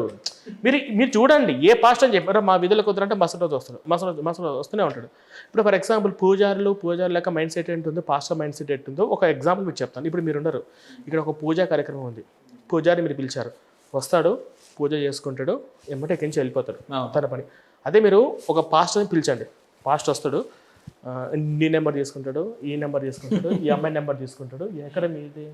మీరు చూడండి, ఏ పాస్టర్ అని చెప్పారో మా విధులకు కుదరంటే మసలు వస్తూనే ఉంటాడు. ఇప్పుడు ఫర్ ఎగ్జాంపుల్ పూజారులు లేక మైండ్ సెట్ ఏంటుందో, పాస్టర్ మైండ్ సెట్ ఏంటుందో ఒక ఎగ్జాంపుల్ మీకు చెప్తాను. ఇప్పుడు మీరు ఉండరు, ఇక్కడ ఒక పూజా కార్యక్రమం ఉంది, పూజారి మీరు పిలిచారు, వస్తాడు, పూజ చేసుకుంటాడు, ఎమ్మటే ఎక్కించి వెళ్ళిపోతాడు తన పని. అదే మీరు ఒక పాస్టర్ని పిలిచండి, పాస్టర్ వస్తాడు, నీ నెంబర్ తీసుకుంటాడు, ఈ నెంబర్ తీసుకుంటాడు, ఈ అమ్మాయి నెంబర్ తీసుకుంటాడు, ఎక్కడ మీది,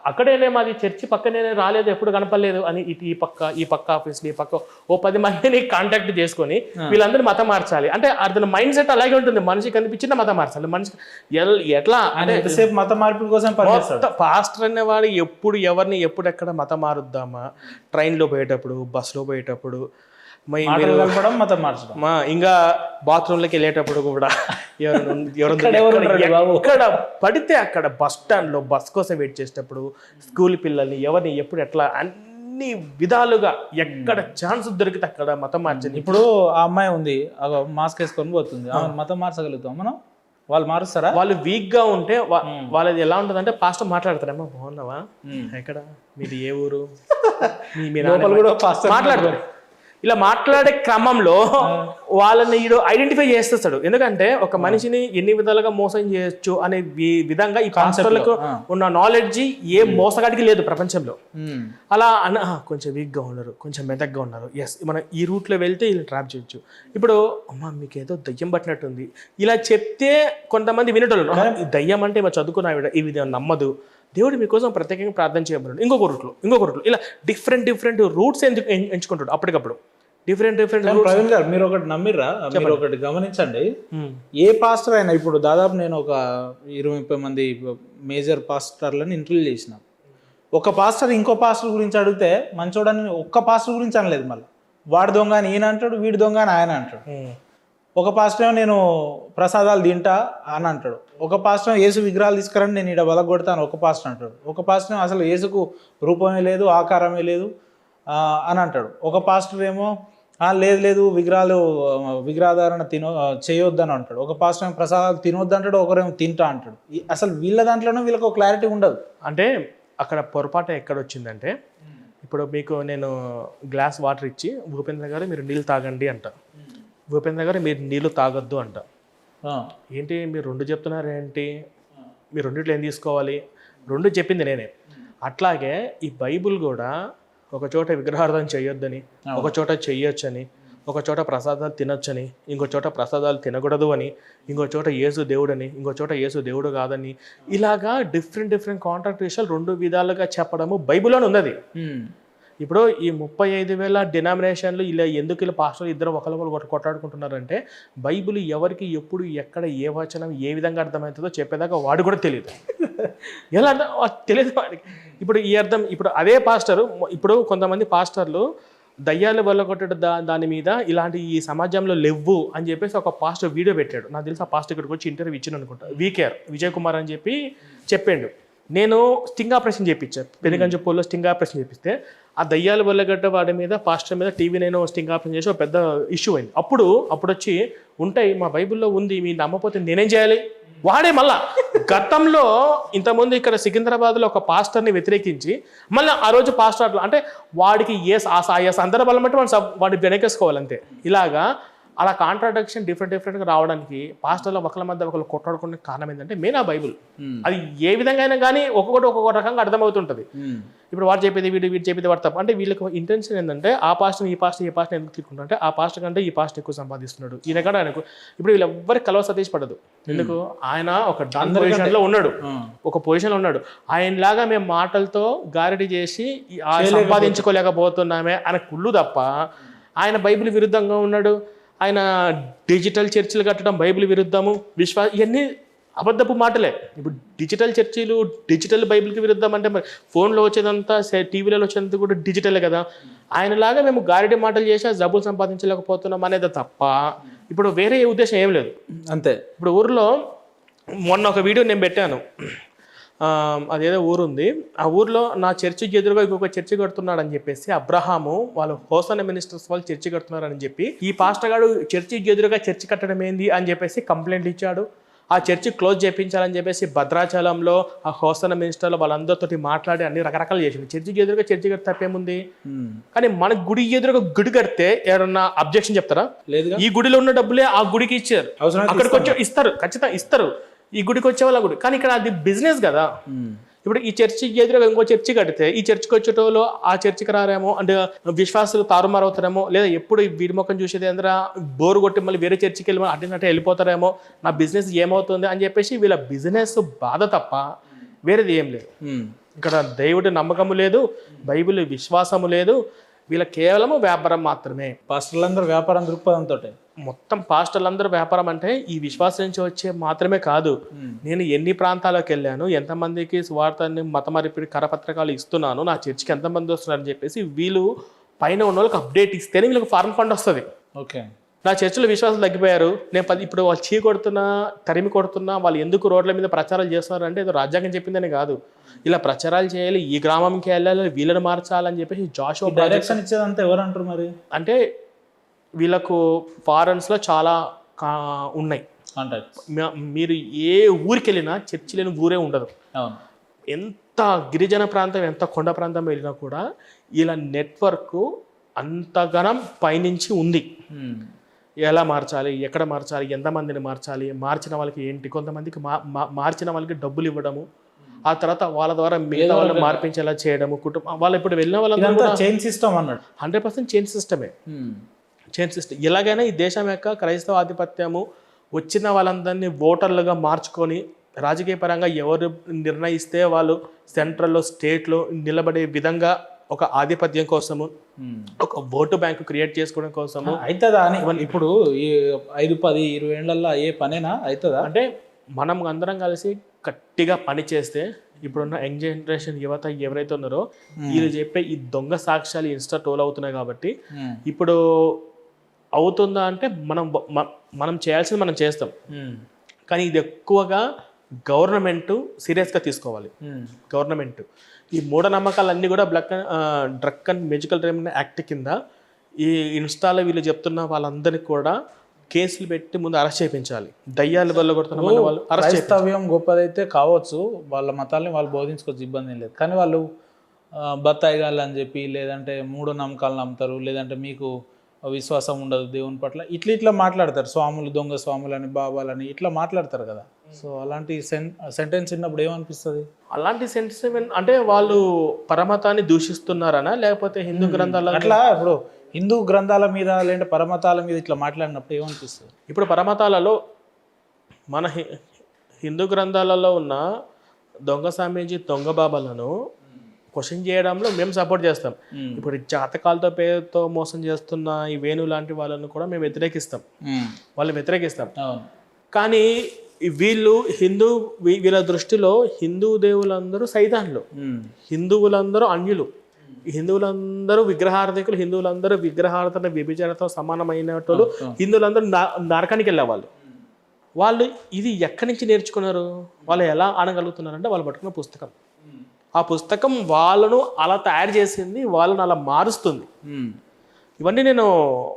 అక్కడేనే మాది చర్చి పక్కనే రాలేదు, ఎప్పుడు కనపడలేదు అని ఈ పక్క ఆఫీస్లో ఈ పక్క 10 మందిని కాంటాక్ట్ చేసుకొని వీళ్ళందరూ మతం మార్చాలి అంటే అతని మైండ్ సెట్ అలాగే ఉంటుంది. మనిషి కనిపించిన మతం మార్చాలి. మనిషి ఎట్లా అంటే మత మార్పిడి కోసం పాస్టర్ అనేవాడు ఎప్పుడు ఎవరిని ఎప్పుడు ఎక్కడ మతం మారుద్దామా, ట్రైన్లో పోయేటప్పుడు, బస్సులో పోయేటప్పుడు, మాటలు కలపడం, మతం మార్చడం. ఇంకా బాత్రూంలోకి వెళ్ళేటప్పుడు కూడా ఎక్కడ పడితే అక్కడ బస్ స్టాండ్లో బస్ కోసం వెయిట్ చేసేటప్పుడు స్కూల్ పిల్లల్ని ఎవరిని ఎప్పుడు ఎట్లా అన్ని విధాలుగా ఎక్కడ ఛాన్స్ దొరికితే అక్కడ మతం మార్చింది. ఇప్పుడు ఆ అమ్మాయి ఉంది, మాస్క్ వేసుకొని పోతుంది, మతం మార్చగలుగుతాం మనం? వాళ్ళు మారుస్తారా? వాళ్ళు వీక్ గా ఉంటే వాళ్ళది ఎలా ఉంటుంది అంటే పాస్టర్ మాట్లాడతారేమో, బాగున్నావా, ఎక్కడ మీది, ఏ ఊరు, మాట్లాడతారు. ఇలా మాట్లాడే క్రమంలో వాళ్ళని ఐడెంటిఫై చేస్తాడు. ఎందుకంటే ఒక మనిషిని ఎన్ని విధాలుగా మోసం చేయొచ్చు అనే విధంగా ఈ పాస్టర్లకు ఉన్న నాలెడ్జ్ ఏ మోసగాడికి లేదు ప్రపంచంలో. అలా కొంచెం వీక్గా ఉన్నారు, కొంచెం మెదక్గా ఉన్నారు, ఎస్ మనం ఈ రూట్లో వెళ్తే ఇలా ట్రాప్ చేయొచ్చు. ఇప్పుడు అమ్మ మీకు ఏదో దయ్యం పట్టినట్టుంది ఇలా చెప్తే కొంతమంది వినేటోళ్ళు, ఈ దయ్యం అంటే చదువుకున్న ఆవిడ ఈ విధంగా నమ్మదు, దేవుడు మీకోసం ప్రత్యేకంగా ప్రార్థన చేయబడు, ఇంకొక రూట్లో ఇలా డిఫరెంట్ రూట్స్ ఎందుకు ఎంచుకుంటాడు అప్పటికప్పుడు. డిఫరెంట్ ప్రవీణ్ గారు, మీరు ఒకటి నమ్మిర్రా? మీరు ఒకటి గమనించండి, ఏ పాస్టర్ అయినా ఇప్పుడు దాదాపు నేను ఒక 20-30 మంది మేజర్ పాస్టర్లను ఇంటర్వ్యూ చేసిన, ఒక పాస్టర్ ఇంకో పాస్టర్ గురించి అడిగితే మంచోడని ఒక్క పాస్టర్ గురించి అనలేదు, మళ్ళీ వాడి దొంగ అని ఈయన అంటాడు, వీడి దొంగ అని ఆయన అంటాడు. ఒక పాస్టర్ ఏమో నేను ప్రసాదాలు తింటా అని అంటాడు, ఒక పాస్టర్ యేసు విగ్రహాలు తీసుకురండి నేను ఇక్కడ బలగొడతాను ఒక పాస్టర్ అంటాడు, ఒక పాస్టర్ అసలు యేసుకు రూపమే లేదు ఆకారమే లేదు అని అంటాడు, ఒక పాస్టర్ ఏమో లేదు విగ్రహాధారణ చేయొద్దని అంటాడు, ఒక పాస్టర్ ఏమో ప్రసాదాలు తినొద్దు అంటాడు, ఒకరేమో తింటా అంటాడు. అసలు వీళ్ళ దాంట్లోనే వీళ్ళకి ఒక క్లారిటీ ఉండదు. అంటే అక్కడ పొరపాటు ఎక్కడ వచ్చిందంటే, ఇప్పుడు మీకు నేను గ్లాస్ వాటర్ ఇచ్చి భూపేంద్ర గారు మీరు నీళ్ళు తాగండి అంట, భూపేంద్ర గారు మీరు నీళ్ళు తాగొద్దు అంట. ఏంటి మీరు 2 చెప్తున్నారు ఏంటి, మీరు రెండిట్లో ఏం తీసుకోవాలి? 2 చెప్పింది నేనే. అట్లాగే ఈ బైబుల్ కూడా ఒక చోట విగ్రహార్థం చేయొద్దని, ఒక చోట చెయ్యొచ్చని, ఒక చోట ప్రసాదాలు తినొచ్చని, ఇంకో చోట ప్రసాదాలు తినకూడదు అని, ఇంకో చోట యేసు దేవుడని, ఇంకో చోట యేసు దేవుడు కాదని, ఇలాగా డిఫరెంట్ కాంట్రాడిక్షన్లు 2 విధాలుగా చెప్పడము బైబిల్లోనే ఉన్నది. ఇప్పుడు ఈ 35,000 డినామినేషన్లు ఇలా ఎందుకు ఇలా పాస్టర్లు ఇద్దరు ఒకరు కొట్టాడుకుంటున్నారంటే, బైబిల్ ఎవరికి ఎప్పుడు ఎక్కడ ఏ వచనం ఏ విధంగా అర్థమవుతుందో చెప్పేదాకా వాడు కూడా తెలియదు. ఎలా తెలియదు వాడికి. ఇప్పుడు ఈ అర్థం, ఇప్పుడు అదే పాస్టరు, ఇప్పుడు కొంతమంది పాస్టర్లు దయ్యాలు వల్లగొట్టడం దాని మీద ఇలాంటి ఈ సమాజంలో లేవు అని చెప్పేసి ఒక పాస్టర్ వీడియో పెట్టాడు. నాకు తెలిసి ఆ పాస్టర్ ఇక్కడికి వచ్చి ఇంటర్వ్యూ ఇచ్చిన అనుకుంటా, వీకేఆర్ విజయ్ కుమార్ అని చెప్పి చెప్పాడు. నేను స్టింగ్ ఆపరేషన్ చేయించాను, పెనుగంజపూర్లో స్టింగ్ ఆపరేషన్ చేపిస్తే ఆ దయ్యాలు వల్లగడ్డ వాడి మీద పాస్టర్ మీద టీవీ నేను స్టింగ్ ఆపరేషన్ చేసి ఒక పెద్ద ఇష్యూ అయింది. అప్పుడు వచ్చి ఉంటాయి మా బైబిల్లో ఉంది, మీరు నమ్మకపోతే నేనేం చేయాలి? వాడే మళ్ళా గతంలో ఇంతకుముందు ఇక్కడ సికింద్రాబాద్లో ఒక పాస్టర్ని వ్యతిరేకించి మళ్ళీ ఆ రోజు పాస్టర్ అంటే వాడికి ఆ సందర్భాలను బట్టి వాడిని వెనకేసుకోవాలంతే. ఇలాగా అలా కాంట్రాడిక్షన్ డిఫరెంట్గా రావడానికి పాస్టర్ల ఒకళ్ళ మధ్య ఒకళ్ళు కొట్లాడుకునే కారణం ఏంటంటే మెయిన్ ఆ బైబుల్. అది ఏ విధంగా అయినా కానీ ఒక్కొక్క రకంగా అర్థమవుతుంటుంది. ఇప్పుడు వాడు చెప్పేది వీడు చెప్పేది వాడు తప్ప. అంటే వీళ్ళకి ఇంటెన్షన్ ఏంటంటే ఆ పాస్టర్ ఈ పాస్టర్ ఎందుకు తీసుకుంటారంటే ఆ పాస్టర్ కంటే ఈ పాస్టర్ ఎక్కువ సంపాదిస్తున్నాడు, ఈయన కూడా ఆయనకు. ఇప్పుడు వీళ్ళెవ్వరికి కలవ సతీష్ పడదు. ఎందుకు? ఆయన ఒక పొజిషన్లో ఉన్నాడు, ఒక పొజిషన్లో ఉన్నాడు. ఆయనలాగా మేము మాటలతో గారడి చేసి సంపాదించుకోలేకపోతున్నామే ఆయన కుళ్ళు తప్ప ఆయన బైబిల్ విరుద్ధంగా ఉన్నాడు. ఆయన డిజిటల్ చర్చిలు కట్టడం బైబిల్ విరుద్ధము, ఇవన్నీ అబద్ధపు మాటలే. ఇప్పుడు డిజిటల్ చర్చిలు డిజిటల్ బైబిల్కి విరుద్ధం అంటే మరి ఫోన్లో వచ్చేదంతా టీవీలలో వచ్చేదంతా కూడా డిజిటలే కదా. ఆయనలాగా మేము గారిడి మాటలు చేసి జబ్బులు సంపాదించలేకపోతున్నాం అనేది తప్ప ఇప్పుడు వేరే ఉద్దేశం ఏం లేదు. అంతే. ఇప్పుడు ఊర్లో మొన్న ఒక వీడియో నేను పెట్టాను, అదేదో ఊరుంది, ఆ ఊర్లో నా చర్చికి ఎదురుగా ఇంకొక చర్చి కడుతున్నాడు అని చెప్పేసి అబ్రహాము వాళ్ళు హోసన్న మినిస్టర్స్ వాళ్ళు చర్చి కడుతున్నారని చెప్పి ఈ పాస్టర్ గారు చర్చికి ఎదురుగా చర్చి కట్టడం ఏంది అని చెప్పేసి కంప్లైంట్ ఇచ్చాడు. ఆ చర్చి క్లోజ్ చేయించాలని చెప్పేసి భద్రాచలంలో ఆ హోసన్న మినిస్టర్లు వాళ్ళందరితో మాట్లాడి అన్ని రకరకాలు చేసింది. చర్చికి ఎదురుగా చర్చి కడితే తప్పేముంది? కానీ మన గుడి ఎదురుగా గుడి కడితే ఎవరన్నా అబ్జెక్షన్ చెప్తారా? లేదు. ఈ గుడిలో ఉన్న డబ్బులే ఆ గుడికి ఇచ్చారు, అక్కడికి వచ్చి ఇస్తారు, ఖచ్చితంగా ఇస్తారు. ఈ గుడికి వచ్చే వాళ్ళ గుడి, కానీ ఇక్కడ అది బిజినెస్ కదా. ఇప్పుడు ఈ చర్చికి ఎదురుగా ఇంకో చర్చి కడితే ఈ చర్చికి వచ్చేటోళ్ళు ఆ చర్చికి రారేమో, అంటే విశ్వాసులు తారుమారు అవుతారేమో, లేదా ఎప్పుడు వీడి మొక్కను చూసేది అందరూ బోరు కొట్టి మళ్ళీ వేరే చర్చికి వెళ్ళి అడ్డంటే వెళ్ళిపోతారేమో, నా బిజినెస్ ఏమవుతుంది అని చెప్పేసి వీళ్ళ బిజినెస్ బాధ తప్ప వేరేది ఏం లేదు. ఇక్కడ దేవుడి నమ్మకము లేదు, బైబిల్ విశ్వాసము లేదు, వీళ్ళ కేవలము వ్యాపారం మాత్రమే. పాస్టర్లందరూ వ్యాపారం దృక్పథంతో, మొత్తం పాస్టర్లందరూ వ్యాపారం అంటే ఈ విశ్వాసం నుంచి వచ్చే మాత్రమే కాదు. నేను ఎన్ని ప్రాంతాలకు వెళ్ళాను, ఎంతమందికి సువార్తని మతమరిపిడి కరపత్రకాలు ఇస్తున్నాను, నా చర్చికి ఎంతమంది వస్తున్నారని చెప్పేసి వీళ్ళు పైన ఉన్న వాళ్ళకి అప్డేట్ ఇస్తేనే వీళ్ళకి ఫారెన్ ఫండ్ వస్తుంది. ఓకే. నా చర్చలో విశ్వాసం తగ్గిపోయారు, నేను ఇప్పుడు వాళ్ళు చీ కొడుతున్నా, తరిమి కొడుతున్నా, వాళ్ళు ఎందుకు రోడ్ల మీద ప్రచారాలు చేస్తున్నారు అంటే ఏదో రాజ్యాంగం చెప్పిందని కాదు, ఇలా ప్రచారాలు చేయాలి, ఈ గ్రామంకి వెళ్ళాలి, వీళ్ళని మార్చాలని చెప్పేసి జాషువా డైరెక్షన్ ఇచ్చేదంతా ఎవరు అంటారు మరి? అంటే వీళ్ళకు ఫారెన్స్లో చాలా ఉన్నాయి కాంటాక్ట్స్. మీరు ఏ ఊరికి వెళ్ళినా చర్చి లేని ఊరే ఉండదు. అవును. ఎంత గిరిజన ప్రాంతం, ఎంత కొండ ప్రాంతం వెళ్ళినా కూడా ఇలా నెట్వర్క్ అంతగానం పైనుంచి ఉంది. ఎలా మార్చాలి, ఎక్కడ మార్చాలి, ఎంతమందిని మార్చాలి, మార్చిన వాళ్ళకి ఏంటి, కొంతమందికి మార్చిన వాళ్ళకి డబ్బులు ఇవ్వడము, ఆ తర్వాత వాళ్ళ ద్వారా మిగతా వాళ్ళు మార్పించేలా చేయడము, కుటుంబం వాళ్ళు ఇప్పుడు వెళ్ళిన వాళ్ళంతా చైన్ సిస్టమ్ అన్నాడు. 100% చైన్ సిస్టమే. Chain system. ఎలాగైనా ఈ దేశం యొక్క క్రైస్తవ ఆధిపత్యము వచ్చిన వాళ్ళందరినీ ఓటర్లుగా మార్చుకొని రాజకీయ పరంగా ఎవరు నిర్ణయిస్తే వాళ్ళు సెంట్రల్లో స్టేట్లో నిలబడే విధంగా ఒక ఆధిపత్యం కోసము, ఒక ఓటు బ్యాంకు క్రియేట్ చేసుకోవడం కోసము అవుతుందా అని ఇప్పుడు ఈ 5, 10, 20 ఏళ్లలో ఏ పనేనా అవుతుందా? అంటే మనం అందరం కలిసి గట్టిగా పని చేస్తే ఇప్పుడున్న యంగ్ జనరేషన్ యువత ఎవరైతే ఉన్నారో వీళ్ళు చెప్పే ఈ దొంగ సాక్ష్యాలు ఇన్స్టా టోల్ అవుతున్నాయి కాబట్టి ఇప్పుడు అవుతుందా అంటే మనం చేయాల్సింది మనం చేస్తాం, కానీ ఇది ఎక్కువగా గవర్నమెంట్ సీరియస్గా తీసుకోవాలి. గవర్నమెంట్ ఈ మూఢనమ్మకాలన్నీ కూడా drug and medical treatment act కింద ఈ ఇన్స్టాలో వీళ్ళు చెప్తున్న వాళ్ళందరినీ కూడా కేసులు పెట్టి ముందు అరెస్ట్ చేయించాలి. దయ్యాల వల్ల కొడుతున్న వాళ్ళు అరెస్ట్. క్రైస్తవ్యం గొప్పదైతే కావచ్చు, వాళ్ళ మతాల్ని వాళ్ళు బోధించుకోవచ్చు, ఇబ్బంది ఏం లేదు. కానీ వాళ్ళు బత్తాయిగాళ్ళు అని చెప్పి, లేదంటే మూఢనమ్మకాలు నమ్ముతారు, లేదంటే మీకు విశ్వాసం ఉండదు దేవుని పట్ల, ఇట్లా మాట్లాడతారు. స్వాములు దొంగ స్వాములు అని, బాబాలని ఇట్లా మాట్లాడతారు కదా. సో అలాంటి సెంటెన్స్ విన్నప్పుడు ఏమనిపిస్తుంది? అలాంటి సెంటెన్స్ అంటే వాళ్ళు పరమతాన్ని దూషిస్తున్నారనా, లేకపోతే హిందూ గ్రంథాల అట్లా ఇప్పుడు హిందూ గ్రంథాల మీద లేదంటే పరమతాల మీద ఇట్లా మాట్లాడినప్పుడు ఏమనిపిస్తుంది? ఇప్పుడు పరమతాలలో మన హిందూ గ్రంథాలలో ఉన్న దొంగ స్వామీజీ, దొంగ బాబాలను క్వశ్చన్ చేయడంలో మేము సపోర్ట్ చేస్తాం. ఇప్పుడు జాతకాలతో పేరుతో మోసం చేస్తున్న ఈ వేణు లాంటి వాళ్ళను కూడా మేము వ్యతిరేకిస్తాం, వాళ్ళని వ్యతిరేకిస్తాం. కానీ వీళ్ళ దృష్టిలో హిందూ దేవులందరూ సైతాన్లు, హిందువులందరూ అన్యులు, హిందువులందరూ విగ్రహార్థకులు, హిందువులందరూ విగ్రహార్థన వ్యభిచారంతో సమానమైనట్లు, హిందువులందరూ నరకానికి వెళ్ళేవాళ్ళు. వాళ్ళు ఇది ఎక్కడి నుంచి నేర్చుకున్నారు, వాళ్ళు ఎలా అనగలుగుతున్నారంటే వాళ్ళు పట్టుకున్న పుస్తకం. ఆ పుస్తకం వాళ్ళను అలా తయారు చేసింది, వాళ్ళను అలా మారుస్తుంది. ఇవన్నీ నేను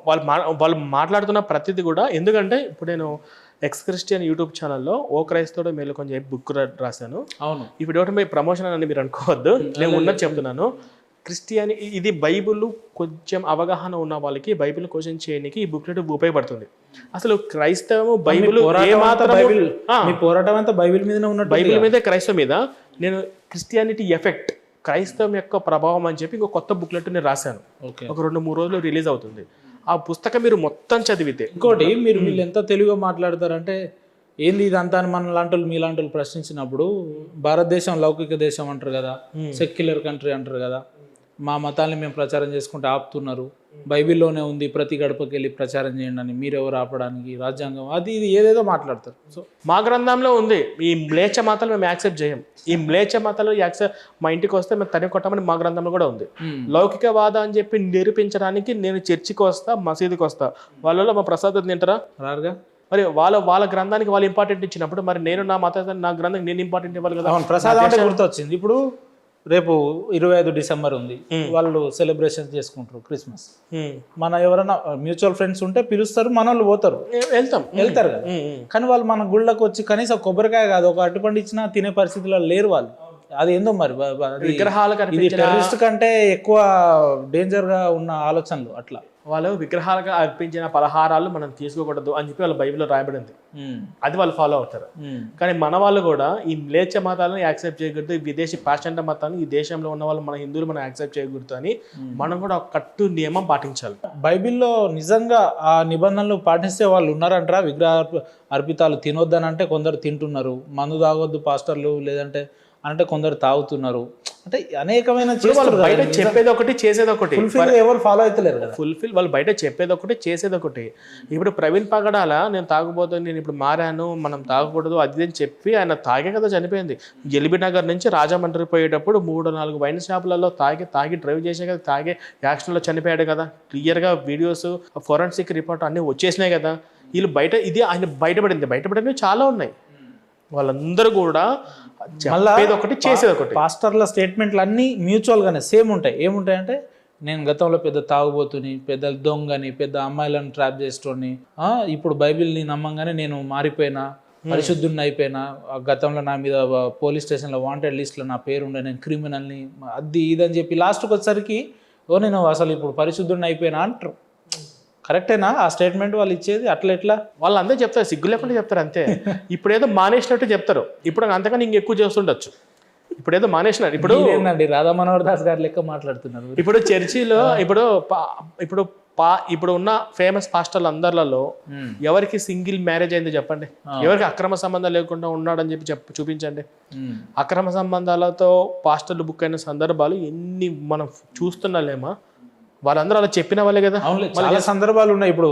వాళ్ళు మాట్లాడుతున్న ప్రతిదీ కూడా, ఎందుకంటే ఇప్పుడు నేను ఎక్స్ క్రిస్టియన్ యూట్యూబ్ ఛానల్లో ఓ క్రైస్తవుడు మేలుకొని చెప్పి బుక్ రాశాను. అవును. ఇప్పుడు ఒకటి ప్రమోషన్ అని మీరు అనుకోవద్దు, నేను ఉన్నది చెప్తున్నాను. క్రిస్టియన్ ఇది బైబిల్ కొంచెం అవగాహన ఉన్న వాళ్ళకి బైబిల్ క్వశ్చన్ చేయడానికి ఈ బుక్లెట్ ఉపయోగపడుతుంది. అసలు క్రైస్తవము బైబిల్ పోరాటం అంతా బైబిల్ మీదనే ఉన్నట్టు, బైబిల్ మీద క్రైస్తవం మీద. నేను క్రిస్టియానిటీ ఎఫెక్ట్, క్రైస్తవం యొక్క ప్రభావం అని చెప్పి ఇంకో కొత్త బుక్లెట్ నేను రాశాను. ఒక 2-3 రోజులు రిలీజ్ అవుతుంది. ఆ పుస్తకం మీరు మొత్తం చదివితే, ఇంకోటి వీళ్ళు ఎంత తెలుగుగా మాట్లాడతారంటే ఏంది ఇదంతా అని మన లాంటి మీలాంటి ప్రశ్నించినప్పుడు, భారతదేశం లౌకిక దేశం అంటారు కదా, సెక్యులర్ కంట్రీ అంటారు కదా, మా మతాల్ని మేము ప్రచారం చేసుకుంటే ఆపుతున్నారు, బైబిల్లోనే ఉంది ప్రతి గడపకి వెళ్ళి ప్రచారం చేయండి అని, మీరెవరు ఆపడానికి, రాజ్యాంగం అది ఇది ఏదేదో మాట్లాడతారు. సో మా గ్రంథంలో ఉంది ఈ మ్లేచ్ఛ మతాలు మేము యాక్సెప్ట్ చేయం, ఈ మ్లేచ్ఛ మతాలు మా ఇంటికి వస్తే మేము తని కొట్టమని మా గ్రంథంలో కూడా ఉంది. లౌకికవాద అని చెప్పి నిరూపించడానికి నేను చర్చికి వస్తా, మసీదుకి వస్తా, వాళ్ళలో మా ప్రసాదం తింటారా? రారుగా. మరి వాళ్ళ గ్రంథానికి వాళ్ళు ఇంపార్టెంట్ ఇచ్చినప్పుడు మరి నేను నా నా గ్రంథానికి నేను ఇంపార్టెంట్ ఇవ్వాలి కదా. ప్రసాదం అంటే గుర్తొచ్చింది, ఇప్పుడు రేపు 25 డిసెంబర్ ఉంది, వాళ్ళు సెలబ్రేషన్ చేసుకుంటారు క్రిస్మస్. మన ఎవరైనా మ్యూచువల్ ఫ్రెండ్స్ ఉంటే పిలుస్తారు, మన వాళ్ళు పోతారు, వెళ్తారు కదా. కానీ వాళ్ళు మన గుళ్ళకి వచ్చి కనీసం కొబ్బరికాయ కాదు ఒక అరటిపండు ఇచ్చినా తినే పరిస్థితిలో లేరు వాళ్ళు. అది ఏందో మరి ఇది టెర్రరిస్ట్ కంటే ఎక్కువ డేంజర్ గా ఉన్న ఆలోచనలు. అట్లా వాళ్ళు విగ్రహాలుగా అర్పించిన పలహారాలు మనం తీసుకోకూడదు అని చెప్పి వాళ్ళ బైబిల్లో రాయబడింది, అది వాళ్ళు ఫాలో అవుతారు. కానీ మన వాళ్ళు కూడా ఈ మ్లేచ్ఛ మతాలను యాక్సెప్ట్ చేయకూడదు, విదేశీ పాశ్చాత్య మతాన్ని ఈ దేశంలో ఉన్న వాళ్ళు మన హిందువులు మనం యాక్సెప్ట్ చేయకూడదు అని మనం కూడా ఒక కట్టు నియమం పాటించాలి. బైబిల్లో నిజంగా ఆ నిబంధనలు పాటిస్తే వాళ్ళు ఉన్నారంటారా? విగ్రహ అర్పితాలు తినొద్దని అంటే కొందరు తింటున్నారు, మందు తాగొద్దు పాస్టర్లు, లేదంటే అంటే కొందరు తాగుతున్నారు, అంటే అనేకమైన వాళ్ళు బయట చెప్పేది ఒకటి చేసేది ఒకటి, ఎవరు ఫాలో అవుతలేరు కదా. ఫుల్ఫిల్ వాళ్ళు బయట చెప్పేది ఒకటి చేసేది ఒకటి. ఇప్పుడు ప్రవీణ్ పగడాల నేను తాగుబోతుంది, నేను ఇప్పుడు మారాను, మనం తాగకూడదు అది అని చెప్పి ఆయన తాగే కదా చనిపోయింది. ఎల్బీ నగర్ నుంచి రాజమండ్రి పోయేటప్పుడు 3-4 వైన్ షాపులలో తాగి డ్రైవ్ చేసే కదా, తాగే యాక్సిడెంట్లో చనిపోయాడు కదా. క్లియర్గా వీడియోస్, ఫోరెన్సిక్ రిపోర్ట్ అన్నీ వచ్చేసినాయి కదా. వీళ్ళు బయట ఇది ఆయన బయటపడినవి చాలా ఉన్నాయి. వాళ్ళందరూ కూడా చెప్పేది ఒకటి చేసేది ఒకటి. పాస్టర్ల స్టేట్మెంట్లు అన్నీ మ్యూచువల్గానే సేమ్ ఉంటాయి. ఏముంటాయంటే నేను గతంలో పెద్ద తాగుబోతుని, పెద్ద దొంగని, పెద్ద అమ్మాయిలను ట్రాప్ చేసేటోని, ఇప్పుడు బైబిల్ని నమ్మంగానే నేను మారిపోయినా, పరిశుద్ధుని అయిపోయినా, గతంలో నా మీద పోలీస్ స్టేషన్లో వాంటెడ్ లిస్ట్లో నా పేరు ఉండే, నేను క్రిమినల్ని, అది ఇదని చెప్పి లాస్ట్కి వచ్చేసరికి నేను అసలు ఇప్పుడు పరిశుద్ధుని అయిపోయినా అంటారు. కరెక్టేనా ఆ స్టేట్మెంట్ వాళ్ళు ఇచ్చేది? అట్లా ఎట్లా వాళ్ళు అందరూ చెప్తారు, సిగ్గు లేకుండా చెప్తారు అంతే. ఇప్పుడు ఏదో మానేసినట్టు చెప్తారు, ఇప్పుడు అంతకన్నా ఇంకెక్కువ చేస్తుండొచ్చు. ఇప్పుడు ఏదో మానేసినారు. ఇప్పుడు ఏంటండి రాధా మనోహర్ దాస్ గారు లెక్క మాట్లాడుతున్నారు. ఇప్పుడు చర్చిలో ఇప్పుడు ఉన్న ఫేమస్ పాస్టర్లు అందరిలో ఎవరికి సింగిల్ మ్యారేజ్ అయింది చెప్పండి? ఎవరికి అక్రమ సంబంధం లేకుండా ఉన్నాడని చెప్పి చూపించండి. అక్రమ సంబంధాలతో పాస్టర్లు బుక్ అయిన సందర్భాలు ఎన్ని మనం చూస్తున్నాలేమా? వాళ్ళందరూ అలా చెప్పిన వాళ్ళే కదా. చాలా సందర్భాలు ఉన్నాయి. ఇప్పుడు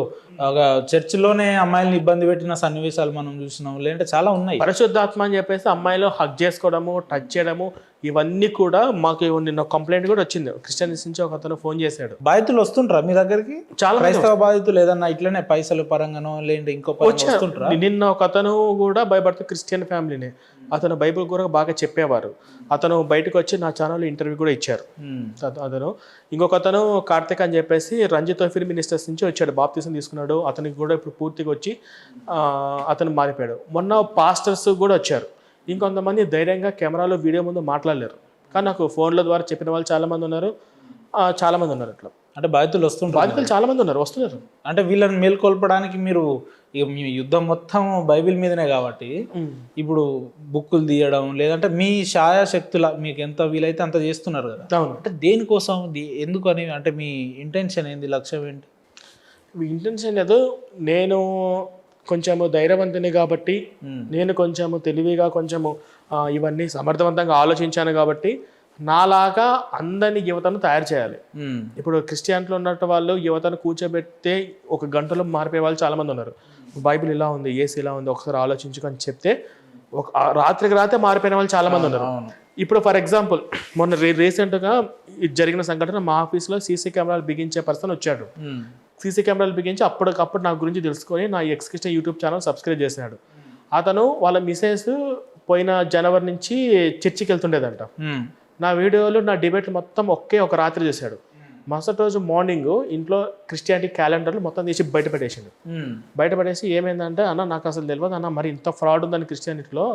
చర్చిలోనే అమ్మాయిల్ని ఇబ్బంది పెట్టిన సన్నివేశాలు మనం చూసినాం, లేదంటే చాలా ఉన్నాయి. పరిశుద్ధాత్మ అని చెప్పేసి అమ్మాయిలు హక్ చేసుకోవడము, టచ్ చేయడము, ఇవన్నీ కూడా మాకు నిన్న కంప్లైంట్ కూడా వచ్చింది. క్రిస్టియన్స్ నుంచి ఒక అతను ఫోన్ చేశాడు. బాధితులు వస్తుంటారా మీ దగ్గరికి? చాలా క్రైస్తవ బాధితులు ఏదన్నా ఇట్లనే పైసలు పరంగానో లేదంటే ఇంకో వస్తుంటారా? నిన్న ఒక అతను కూడా భయపడుతూ క్రిస్టియన్ ఫ్యామిలీనే, అతను బైబిల్ కూడా బాగా చెప్పేవారు. అతను బయటకు వచ్చి నా ఛానల్లో ఇంటర్వ్యూ కూడా ఇచ్చారు. అతను ఇంకొక అతను కార్తిక్ అని చెప్పేసి రంజిత్ తోఫీర్ మినిస్టర్స్ నుంచి వచ్చాడు, బాప్తిసం తీసుకున్నాడు. అతనికి కూడా ఇప్పుడు పూర్తిగా వచ్చి అతను మారిపోయాడు. మొన్న పాస్టర్స్ కూడా వచ్చారు. ఇంకొంతమంది ధైర్యంగా కెమెరాలో వీడియో ముందు మాట్లాడలేరు, కానీ నాకు ఫోన్ల ద్వారా చెప్పిన వాళ్ళు చాలామంది ఉన్నారు. అట్లా అంటే బాధితులు వస్తుంటారు, బాధితులు చాలామంది వస్తున్నారు. అంటే వీళ్ళని మేల్కొల్పడానికి మీరు మీ యుద్ధం మొత్తం బైబిల్ మీదనే కాబట్టి ఇప్పుడు బుక్కులు తీయడం, లేదంటే మీ శాయశక్తుల మీకు ఎంత వీలైతే అంత చేస్తున్నారు కదా. అంటే దేనికోసం, ఎందుకు అని, అంటే మీ ఇంటెన్షన్ ఏంది, లక్ష్యం ఏంటి? ఇంటెన్షన్ లేదు, నేను కొంచెము ధైర్యవంతుని కాబట్టి, నేను కొంచెము తెలివిగా, కొంచెము ఇవన్నీ సమర్థవంతంగా ఆలోచించాను కాబట్టి నాలాగా అందరినీ యువతను తయారు చేయాలి. ఇప్పుడు క్రిస్టియానిటీలో ఉన్నట్టు వాళ్ళు యువతను కూర్చోబెడితే 1 గంటలో మారిపోయే వాళ్ళు చాలామంది ఉన్నారు. బైబిల్ ఇలా ఉంది, ఏసు ఇలా ఉంది, ఒకసారి ఆలోచించుకొని చెప్తే రాత్రికి రాత్రే మారిపోయిన వాళ్ళు చాలామంది ఉన్నారు. ఇప్పుడు ఫర్ ఎగ్జాంపుల్ మొన్న రీసెంట్గా జరిగిన సంఘటన, మా ఆఫీస్లో సీసీ కెమెరాలు బిగించే పర్సన్ వచ్చాడు. సీసీ కెమెరాలు బిగించి అప్పటికప్పుడు నా గురించి తెలుసుకొని నా ఎక్స్క్రిస్టియన్ యూట్యూబ్ ఛానల్ సబ్స్క్రైబ్ చేశాడు. అతను వాళ్ళ మిసెస్ పోయిన జనవరి నుంచి చర్చికి వెళ్తుండేదంట. నా వీడియోలు, నా డిబేట్లు మొత్తం ఒక రాత్రి చేశాడు. మరుసటి రోజు మార్నింగ్ ఇంట్లో క్రిస్టియానిటీ క్యాలెండర్లు మొత్తం తీసి బయటపడేసి ఏమైందంటే, అన్న నాకు అసలు తెలియదు అన్న, మరి ఇంత ఫ్రాడ్ ఉందని క్రిస్టియానిటీలో,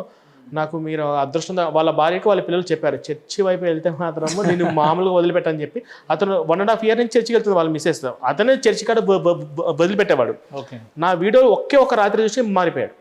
నాకు మీరు అదృష్టం. వాళ్ళ భార్యకి వాళ్ళ పిల్లలు చెప్పారు, చర్చి వైపు వెళ్తే మాత్రము నేను మామూలుగా వదిలిపెట్టని చెప్పి. అతను 1.5 year నుంచి చర్చికి వెళ్తుంది వాళ్ళ మిసెస్, అతనే చర్చి కాడ వదిలిపెట్టేవాడు. నా వీడియో ఒక రాత్రి చూసి మారిపోయాడు.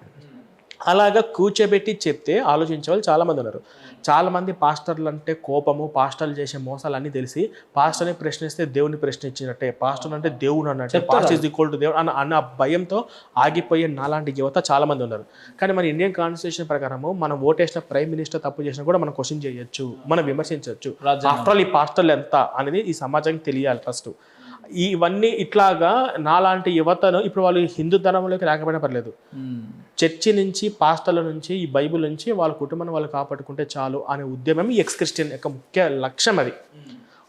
అలాగా కూర్చోబెట్టి చెప్తే ఆలోచించే వాళ్ళు చాలామంది ఉన్నారు. చాలామంది పాస్టర్లు అంటే కోపము, పాస్టర్లు చేసే మోసాలన్నీ తెలిసి పాస్టర్ని ప్రశ్నిస్తే దేవుని ప్రశ్నించినట్టే, పాస్టర్ అంటే దేవుడు అన్నట్టే, పాస్టర్ ఈజ్ ఈక్వల్ టు దేవుడు అన్న భయంతో ఆగిపోయే నాలాంటి యువత చాలామంది ఉన్నారు. కానీ మన ఇండియన్ కాన్స్టిట్యూషన్ ప్రకారము మనం ఓటేసిన ప్రైమ్ మినిస్టర్ తప్పు చేసినా కూడా మనం క్వశ్చన్ చేయొచ్చు, మనం విమర్శించవచ్చు. ఆఫ్టర్ ఆల్ ఈ పాస్టర్లు ఎంత అనేది ఈ సమాజానికి తెలియాలి ఫస్ట్. ఇవన్నీ ఇట్లాగా నాలాంటి యువతను, ఇప్పుడు వాళ్ళు హిందూ ధర్మంలోకి రాకపోయినా పర్లేదు, చర్చి నుంచి, పాస్టర్ల నుంచి, ఈ బైబిల్ నుంచి వాళ్ళ కుటుంబాన్ని వాళ్ళు కాపాడుకుంటే చాలు అనే ఉద్యమం ఈ ఎక్స్ క్రిస్టియన్ యొక్క ముఖ్య లక్ష్యం అది.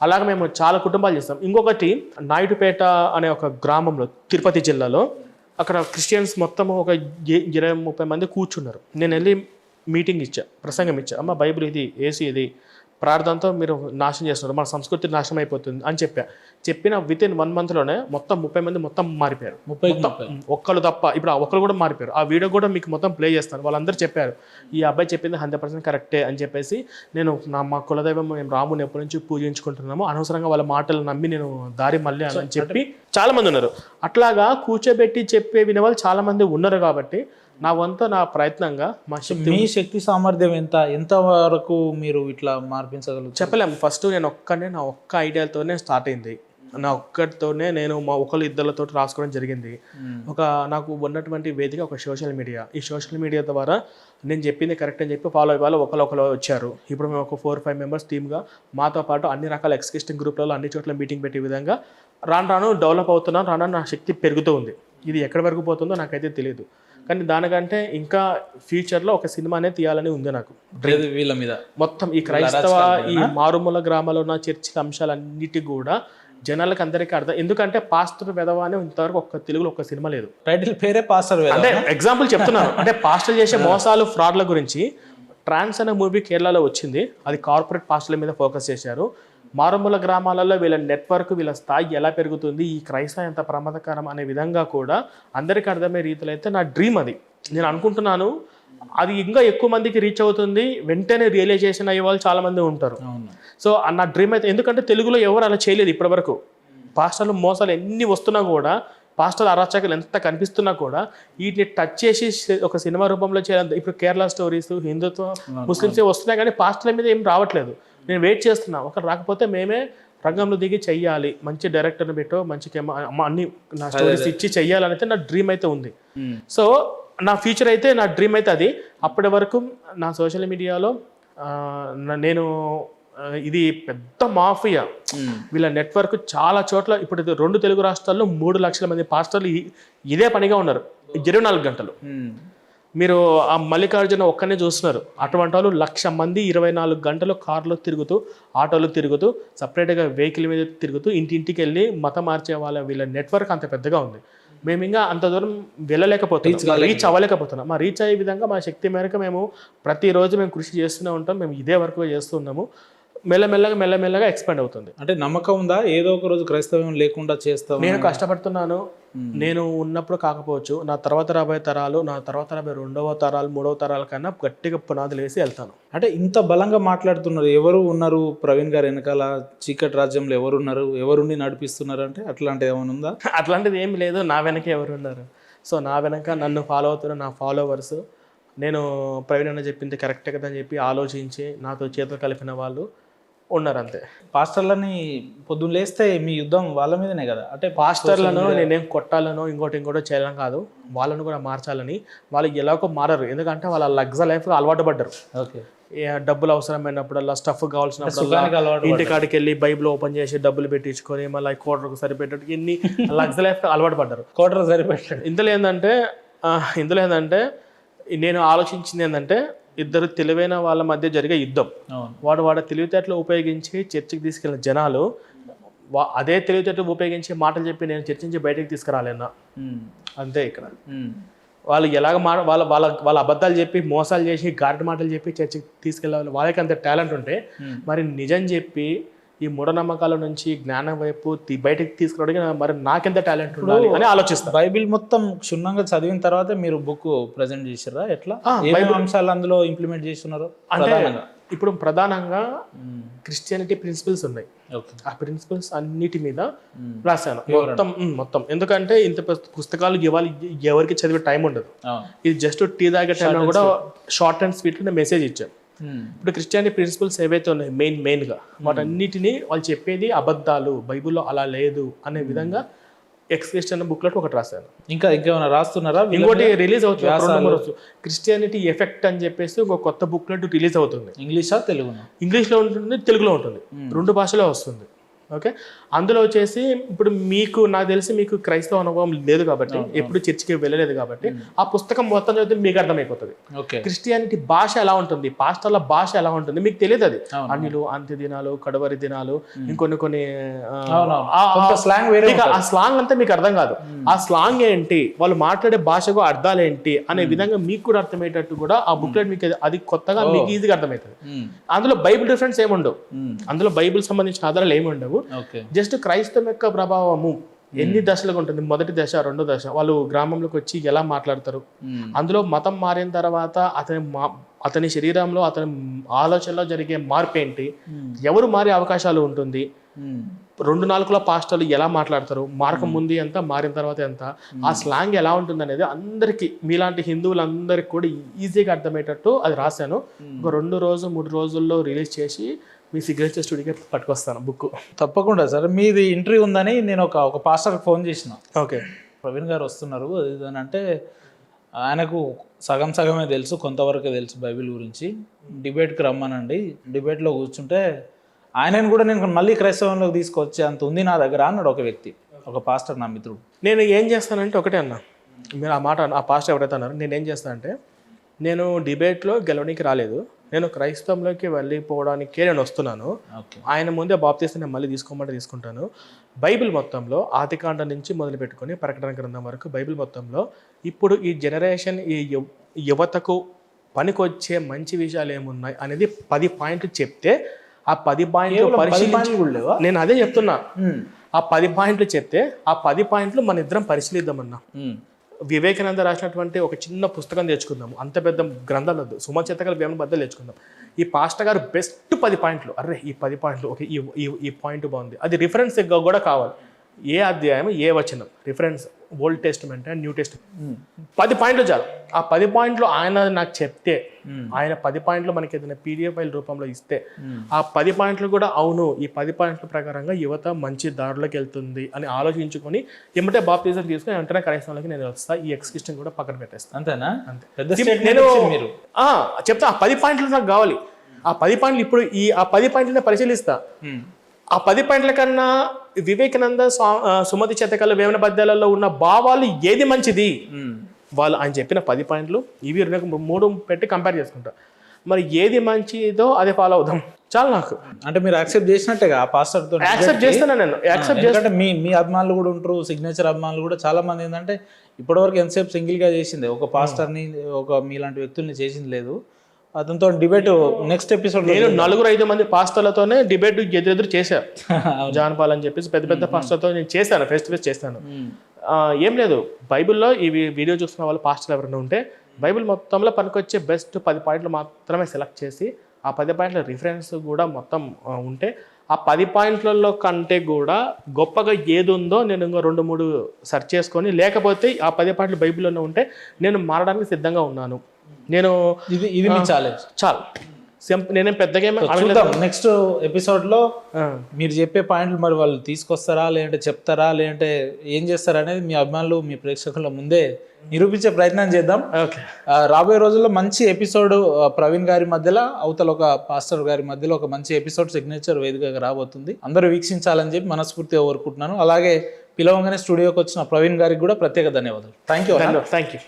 అలాగే మేము చాలా కుటుంబాలు చేస్తాం. ఇంకొకటి నాయుడుపేట అనే ఒక గ్రామంలో, తిరుపతి జిల్లాలో, అక్కడ క్రిస్టియన్స్ మొత్తం 20-30 మంది కూర్చున్నారు. నేను వెళ్ళి మీటింగ్ ఇచ్చా, ప్రసంగం ఇచ్చా. అమ్మ బైబిల్ ఇది, ఏసీ ఇది, ప్రార్థనతో మీరు నాశనం చేస్తున్నారు, మన సంస్కృతి నాశనం అయిపోతుంది అని చెప్పిన వితిన్ 1 monthలోనే మొత్తం 30 మంది మొత్తం మారిపోయారు. ఒక్కళ్ళు తప్ప. ఇప్పుడు ఒక్కరు కూడా మారిపోయారు. ఆ వీడియో కూడా మీకు మొత్తం ప్లే చేస్తాను. వాళ్ళందరూ చెప్పారు ఈ అబ్బాయి చెప్పింది 100% కరెక్టే అని చెప్పేసి. నేను మా కులదైవం మేము రాముని ఎప్పటి నుంచి పూజించుకుంటున్నాము, అనవసరంగా వాళ్ళ మాటలు నమ్మి నేను దారి మళ్ళీ అని చెప్పి చాలా మంది ఉన్నారు. అట్లాగా కూర్చోబెట్టి చెప్పే వినేవాళ్ళు చాలా మంది ఉన్నారు. కాబట్టి నా వంతు, నా ప్రయత్నంగా మీ శక్తి సామర్థ్యం ఎంత వరకు మీరు ఇట్లా మార్పించగలరు చెప్పలేము. ఫస్ట్ నేను నా ఒక్క ఐడియాలతోనే స్టార్ట్ అయింది. నా ఒక్కటితోనే నేను మా ఒకళ్ళు ఇద్దరితో రాసుకోవడం జరిగింది. నాకు ఉన్నటువంటి వేదిక ఒక సోషల్ మీడియా. ఈ సోషల్ మీడియా ద్వారా నేను చెప్పింది కరెక్ట్ అని చెప్పి ఫాలో అయ్యే వాళ్ళు ఒకరు వచ్చారు. ఇప్పుడు మేము ఒక 4-5 మెంబర్స్ టీమ్గా మాతో పాటు అన్ని రకాల ఎక్స్కిస్టింగ్ గ్రూప్లలో అన్ని చోట్ల మీటింగ్ పెట్టే విధంగా రాను డెవలప్ అవుతున్నాను. రాను నా శక్తి పెరుగుతూ ఉంది. ఇది ఎక్కడి వరకు పోతుందో నాకైతే తెలియదు, కానీ దానికంటే ఇంకా ఫ్యూచర్లో ఒక సినిమా అనేది తీయాలని ఉంది నాకు. వీళ్ళ మీద మొత్తం ఈ క్రైస్తవ ఈ మారుమూల గ్రామాల్లో ఉన్న చర్చిల అంశాలన్నిటి కూడా జనాలకు అందరికీ అర్థం. ఎందుకంటే పాస్టర్ వెధవ అని ఇంతవరకు ఒక్క తెలుగులో ఒక్క సినిమా లేదు. టైటిల్ పేరే పాస్టర్ వెధవ. అంటే ఎగ్జాంపుల్ చెప్తున్నాను, అంటే పాస్టర్ చేసే మోసాలు ఫ్రాడ్ల గురించి. ట్రాన్స్ అనే మూవీ కేరళలో వచ్చింది. అది కార్పొరేట్ పాస్టర్ల మీద ఫోకస్ చేశారు. మారుమూల గ్రామాలలో వీళ్ళ నెట్వర్క్, వీళ్ళ స్థాయి ఎలా పెరుగుతుంది, ఈ క్రైస్తవం ఎంత ప్రమాదకరం అనే విధంగా కూడా అందరికీ అర్థమయ్యే రీతిలో అయితే నా డ్రీమ్ అది. నేను అనుకుంటున్నాను అది ఇంకా ఎక్కువ మందికి రీచ్ అవుతుంది. వెంటనే రియలైజేషన్ అయ్యే వాళ్ళు చాలా మంది ఉంటారు. సో నా డ్రీమ్ అయితే, ఎందుకంటే తెలుగులో ఎవరు అలా చేయలేదు ఇప్పటివరకు. పాస్టర్లు మోసాలు ఎన్ని వస్తున్నా కూడా, పాస్టర్ల అరాచకాలు ఎంత కనిపిస్తున్నా కూడా వీటిని టచ్ చేసి ఒక సినిమా రూపంలో చేయాలి. ఇప్పుడు కేరళ స్టోరీస్, హిందుత్వ, ముస్లిమ్స్ వస్తున్నాయి, కానీ పాస్టర్ల మీద ఏం రావట్లేదు. నేను వెయిట్ చేస్తున్నా, ఒకరు రాకపోతే మేమే రంగంలో దిగి చెయ్యాలి, మంచి డైరెక్టర్ని పెట్టో, మంచి అన్ని నా స్టోరీస్ ఇచ్చి చెయ్యాలనైతే నా డ్రీమ్ అయితే ఉంది. సో నా ఫ్యూచర్ అయితే, నా డ్రీమ్ అయితే అది. అప్పటి వరకు నా సోషల్ మీడియాలో నేను ఇది పెద్ద మాఫియా, వీళ్ళ నెట్వర్క్ చాలా చోట్ల. ఇప్పుడు 2 తెలుగు రాష్ట్రాల్లో 3 లక్షల మంది పాస్టర్లు ఇదే పనిగా ఉన్నారు 24 గంటలు. మీరు ఆ మల్లికార్జున ఒక్కనే చూస్తున్నారు. అటువంటి వాళ్ళు 1,00,000 మంది 24 గంటలు కార్లో తిరుగుతూ, ఆటోలో తిరుగుతూ, సపరేట్గా వెహికల్ మీద తిరుగుతూ, ఇంటింటికి వెళ్ళి మతం మార్చే వీళ్ళ నెట్వర్క్ అంత పెద్దగా ఉంది. మేము ఇంకా అంత దూరం వెళ్ళలేకపోతున్నాం, రీచ్ అవ్వలేకపోతున్నాం. మా రీచ్ అయ్యే విధంగా మా శక్తి మేరకు మేము ప్రతిరోజు మేము కృషి చేస్తూనే ఉంటాం. మేము ఇదే వరకు చేస్తున్నాము. మెల్లమెల్లగా ఎక్స్పాండ్ అవుతుంది. అంటే నమ్మకం ఉందా ఏదో ఒక రోజు క్రైస్తవం లేకుండా చేస్తాం? నేను కష్టపడుతున్నాను. నేను ఉన్నప్పుడు కాకపోవచ్చు, నా తర్వాత రాబోయే తరాలు, నా తర్వాత రాబోయే 2వ తరాలు 3వ తరాల కన్నా గట్టిగా పునాదులు వేసి వెళ్తాను. అంటే ఇంత బలంగా మాట్లాడుతున్నారు. ఎవరు ఉన్నారు ప్రవీణ్ గారు వెనకాల? చీకటి రాజ్యంలో ఎవరున్నారు? ఎవరుండి నడిపిస్తున్నారు? అంటే అట్లాంటిది ఏమైనా ఉందా? అట్లాంటిది ఏం లేదు. నా వెనక ఎవరు ఉన్నారు? సో నా వెనక నన్ను ఫాలో అవుతున్న నా ఫాలోవర్స్, నేను ప్రవీణ్ అన్న చెప్పింది కరెక్టే కదా అని చెప్పి ఆలోచించి నాతో చేతులు కలిపిన వాళ్ళు ఉన్నారు అంతే. పాస్టర్లని పొద్దున్న లేస్తే మీ యుద్ధం వాళ్ళ మీదనే కదా? అంటే పాస్టర్లను నేనేం కొట్టాలనో ఇంకోటో చేయాలని కాదు, వాళ్ళను కూడా మార్చాలని. వాళ్ళు ఎలాగో మారరు, ఎందుకంటే వాళ్ళ లగ్జరీ లైఫ్గా అలవాటు పడ్డారు. ఓకే, డబ్బులు అవసరమైనప్పుడల్లా, స్టఫ్ కావాల్సినప్పుడు ఇంటికాడికి వెళ్ళి బైబిల్ ఓపెన్ చేసి డబ్బులు పెట్టించుకొని మళ్ళీ కోటర్కు సరిపెట్టడానికి ఎన్ని లగ్జరీ లైఫ్ అలవాటు పడ్డారు. కోటర్ సరిపెట్టాడు. ఇందులో ఏంటంటే నేను ఆలోచించింది ఏంటంటే, ఇద్దరు తెలివైన వాళ్ళ మధ్య జరిగే యుద్ధం. వాడు తెలివితేటలు ఉపయోగించి చర్చికి తీసుకెళ్ళిన జనాలు అదే తెలివితేటలు ఉపయోగించి మాటలు చెప్పి నేను చర్చించి బయటకు తీసుకురాలేనా అంతే. ఇక్కడ వాళ్ళు ఎలాగ వాళ్ళ అబద్ధాలు చెప్పి, మోసాలు చేసి, గార్డ్ మాటలు చెప్పి చర్చికి తీసుకెళ్ళాలి. వాళ్ళకి అంత టాలెంట్ ఉంటే మరి నిజం చెప్పి ఈ మూఢనమ్మకాల నుంచి జ్ఞానం వైపు బయటకు తీసుకురావడానికి మరి నాకెంత టాలెంట్ ఉండాలి అని ఆలోచిస్తాను. బైబిల్ మొత్తం క్షుణ్ణంగా చదివిన తర్వాత మీరు బుక్ ప్రజెంట్ చేసారా? ఎట్లా అంశాలు అందులో ఇంప్లిమెంట్ చేస్తున్నారు? అంటే ఇప్పుడు ప్రధానంగా క్రిస్టియానిటీ ప్రిన్సిపల్స్ ఉన్నాయి. ఆ ప్రిన్సిపల్స్ అన్నిటి మీద రాశాను మొత్తం. ఎందుకంటే ఇంత పుస్తకాలు ఎవరికి చదివే టైం ఉండదు. ఇది జస్ట్ టీ తాగే టైంలో కూడా షార్ట్ అండ్ స్వీట్ మెసేజ్ ఇచ్చాను. ఇప్పుడు క్రిస్టియానిటీ ప్రిన్సిపల్స్ ఏవైతే ఉన్నాయి మెయిన్గా వాటన్నిటిని వాళ్ళు చెప్పేది అబద్ధాలు, బైబిల్లో అలా లేదు అనే విధంగా ఎక్స్క్రిస్టియన్ బుక్లెట్ ఒకటి రాశాను. ఇంకేమైనా రాస్తున్నారా? ఇంకోటి రిలీజ్ అవుతుంది, క్రిస్టియానిటీ ఎఫెక్ట్ అని చెప్పేసి ఒక కొత్త బుక్లెట్ రిలీజ్ అవుతుంది. ఇంగ్లీషా తెలుగునా? ఇంగ్లీష్లో ఉంటుంది, తెలుగులో ఉంటుంది, 2 భాషలో వస్తుంది. ఓకే, అందులో వచ్చేసి ఇప్పుడు నాకు తెలిసి మీకు క్రైస్తవ అనుభవం లేదు కాబట్టి, ఎప్పుడు చర్చికి వెళ్ళలేదు కాబట్టి, ఆ పుస్తకం మొత్తం చదివితే మీకు అర్థమైపోతుంది క్రిస్టియానిటీ భాష ఎలా ఉంటుంది, పాస్టర్ల భాష ఎలా ఉంటుంది. మీకు తెలియదు అది. అన్యులు, అంత్య దినాలు, కడవరి దినాలు, ఇంకొన్ని ఆ స్లాంగ్ అంతా మీకు అర్థం కాదు. ఆ స్లాంగ్ ఏంటి, వాళ్ళు మాట్లాడే భాషకు అర్థాలు ఏంటి అనే విధంగా మీకు కూడా అర్థమయ్యేటట్టు కూడా ఆ బుక్లెట్ మీకు అది కొత్తగా మీకు ఈజీగా అర్థమవుతుంది. అందులో బైబిల్ రిఫరెన్స్ ఏముండవు, అందులో బైబిల్ సంబంధించిన ఆధారాలు ఏమి ఉండవు. జస్ట్ క్రైస్తవం యొక్క ప్రభావము ఎన్ని దశలుగా ఉంటుంది, 1వ దశ 2వ దశ, వాళ్ళు గ్రామంలోకి వచ్చి ఎలా మాట్లాడతారు, అందులో మతం మారిన తర్వాత అతని శరీరంలో, అతని ఆలోచనలో జరిగే మార్పు ఏంటి, ఎవరు మారే అవకాశాలు ఉంటుంది, 2 నాలుగుల పాస్టర్లు ఎలా మాట్లాడతారు, మారక ముందు ఎంత, మారిన తర్వాత ఎంత, ఆ స్లాంగ్ ఎలా ఉంటుంది అనేది అందరికీ, మీలాంటి హిందువులందరికీ కూడా ఈజీగా అర్థమయ్యేటట్టు అది రాశాను. ఒక 2 రోజు 3 రోజుల్లో రిలీజ్ చేసి మీ సిగ్నేచర్ స్టూడియోకి పట్టుకొస్తాను బుక్. తప్పకుండా సార్. మీది ఇంటర్వ్యూ ఉందని నేను ఒక పాస్టర్కి ఫోన్ చేసిన. ఓకే, ప్రవీణ్ గారు వస్తున్నారు అది ఇది అని అంటే, ఆయనకు సగమే తెలుసు, కొంతవరకే తెలుసు బైబిల్ గురించి, డిబేట్కి రమ్మనండి, డిబేట్లో కూర్చుంటే ఆయనను కూడా నేను మళ్ళీ క్రైస్తవంలోకి తీసుకొచ్చే అంత ఉంది నా దగ్గర అన్నాడు ఒక వ్యక్తి, ఒక పాస్టర్, నా మిత్రుడు. నేను ఏం చేస్తానంటే ఒకటే అన్న, మీరు ఆ పాస్టర్ ఎవరైతే అన్నారు, నేను ఏం చేస్తానంటే, నేను డిబేట్లో గెలవడానికి రాలేదు, నేను క్రైస్తవంలోకి వెళ్ళిపోవడానికే నేను వస్తున్నాను. ఆయన ముందే బాప్తీసం నేను మళ్ళీ తీసుకోమంటే తీసుకుంటాను. బైబిల్ మొత్తంలో ఆదికాండం నుంచి మొదలు పెట్టుకొని ప్రకటన గ్రంథం వరకు బైబిల్ మొత్తంలో ఇప్పుడు ఈ జనరేషన్, ఈ యువతకు పనికొచ్చే మంచి విషయాలు ఏమున్నాయి అనేది 10 పాయింట్లు చెప్తే, ఆ 10 పాయింట్లు పరిశీలించి, నేను అదే చెప్తున్నా, ఆ 10 పాయింట్లు చెప్తే ఆ 10 పాయింట్లు మన ఇద్దరం పరిశీలిద్దామన్నా. వివేకానంద రాసినటువంటి ఒక చిన్న పుస్తకం తెచ్చుకుందాం, అంత పెద్ద గ్రంథాలు వద్దు, సుమచేతకల వేమన బద్దలు తెచ్చుకుందాం. ఈ పాస్టర్ గారు బెస్ట్ 10 పాయింట్లు, అరే ఈ 10 పాయింట్లు ఓకే, ఈ పాయింట్ బాగుంది, అది రిఫరెన్స్ కూడా కావాలి, ఏ అధ్యాయం ఏ వచనం reference, old testament and new testament, 10 పాయింట్లు చాలు. ఆ 10 పాయింట్లు ఆయన నాకు చెప్తే, ఆయన 10 పాయింట్లు మనకి ఏదైనా PDF ఫైల్ రూపంలో ఇస్తే, ఆ 10 పాయింట్లు కూడా అవును, ఈ 10 పాయింట్ల ప్రకారంగా యువత మంచి దారిలోకి వెళ్తుంది అని ఆలోచించుకొని ఏమంటే బాప్తిజం తీసుకుని వెంటనే క్రైస్తవంలోకి నేను వస్తా, ఈ ఎక్స్క్రిప్షన్ కూడా పక్కన పెట్టేస్తాను. అంతేనా? అంతే. నేను చెప్తా, ఆ 10 పాయింట్లు నాకు కావాలి. ఆ 10 పాయింట్లు ఇప్పుడు ఆ 10 పాయింట్లని పరిశీలిస్తా. ఆ 10 పాయింట్ల కన్నా వివేకానంద, సుమతి చేతకాల వేమన పద్యాలలో ఉన్న భావాలు ఏది మంచిది, వాళ్ళు ఆయన చెప్పిన 10 పాయింట్లు ఇవి 3 పెట్టి కంపేర్ చేసుకుంటా, మరి ఏది మంచిదో అదే ఫాలో అవుదాం చాలు నాకు. అంటే మీరు యాక్సెప్ట్ చేసినట్టుగా ఆ పాస్టర్తో యాక్సెప్ట్ చేస్తాను నేను, యాక్సెప్ట్ చేస్తాను. మీ అభిమానులు కూడా ఉంటారు, సిగ్నేచర్ అభిమానులు కూడా చాలా మంది. ఏంటంటే ఇప్పటివరకు ఎంతసేపు సింగిల్గా చేసింది, ఒక పాస్టర్ని, ఒక మీలాంటి వ్యక్తుల్ని చేసింది లేదు. అతనితో డిబేట్ నెక్స్ట్ ఎపిసోడ్ నేను 4-5 మంది పాస్టర్లతోనే డిబేట్ ఎదురెదురు చేశాను. జాన్ పాల్ అని చెప్పేసి పెద్ద పాస్టర్తో నేను చేశాను, ఫేస్ టు ఫేస్ చేస్తాను. ఏం లేదు, బైబిల్లో ఈ వీడియో చూస్తున్న వాళ్ళు పాస్టర్లు ఎవరైనా ఉంటే బైబిల్ మొత్తంలో పనికొచ్చే బెస్ట్ 10 పాయింట్లు మాత్రమే సెలెక్ట్ చేసి, ఆ 10 పాయింట్ల రిఫరెన్స్ కూడా మొత్తం ఉంటే, ఆ 10 పాయింట్లలో కంటే కూడా గొప్పగా ఏది ఉందో నేను ఇంకా 2-3 సెర్చ్ చేసుకొని, లేకపోతే ఆ 10 పాయింట్లు బైబిల్లోనే ఉంటే నేను మారడానికి సిద్ధంగా ఉన్నాను. నేను ఇది మీ ఛాలెంజ్ చాలు, నేనేం పెద్దగా చూద్దాం నెక్స్ట్ ఎపిసోడ్లో మీరు చెప్పే పాయింట్లు మరి వాళ్ళు తీసుకొస్తారా, లేదంటే చెప్తారా, లేదంటే ఏం చేస్తారా అనేది మీ అభిమానులు, మీ ప్రేక్షకుల ముందే నిరూపించే ప్రయత్నం చేద్దాం. రాబోయే రోజుల్లో మంచి ఎపిసోడ్ ప్రవీణ్ గారి మధ్యలో, అవతల ఒక పాస్టర్ గారి మధ్యలో ఒక మంచి ఎపిసోడ్ సిగ్నేచర్ వేదికగా రాబోతుంది. అందరూ వీక్షించాలని చెప్పి మనస్ఫూర్తిగా కోరుకుంటున్నాను. అలాగే పిలవంగానే స్టూడియోకి వచ్చిన ప్రవీణ్ గారికి కూడా ప్రత్యేక ధన్యవాదాలు. Thank you.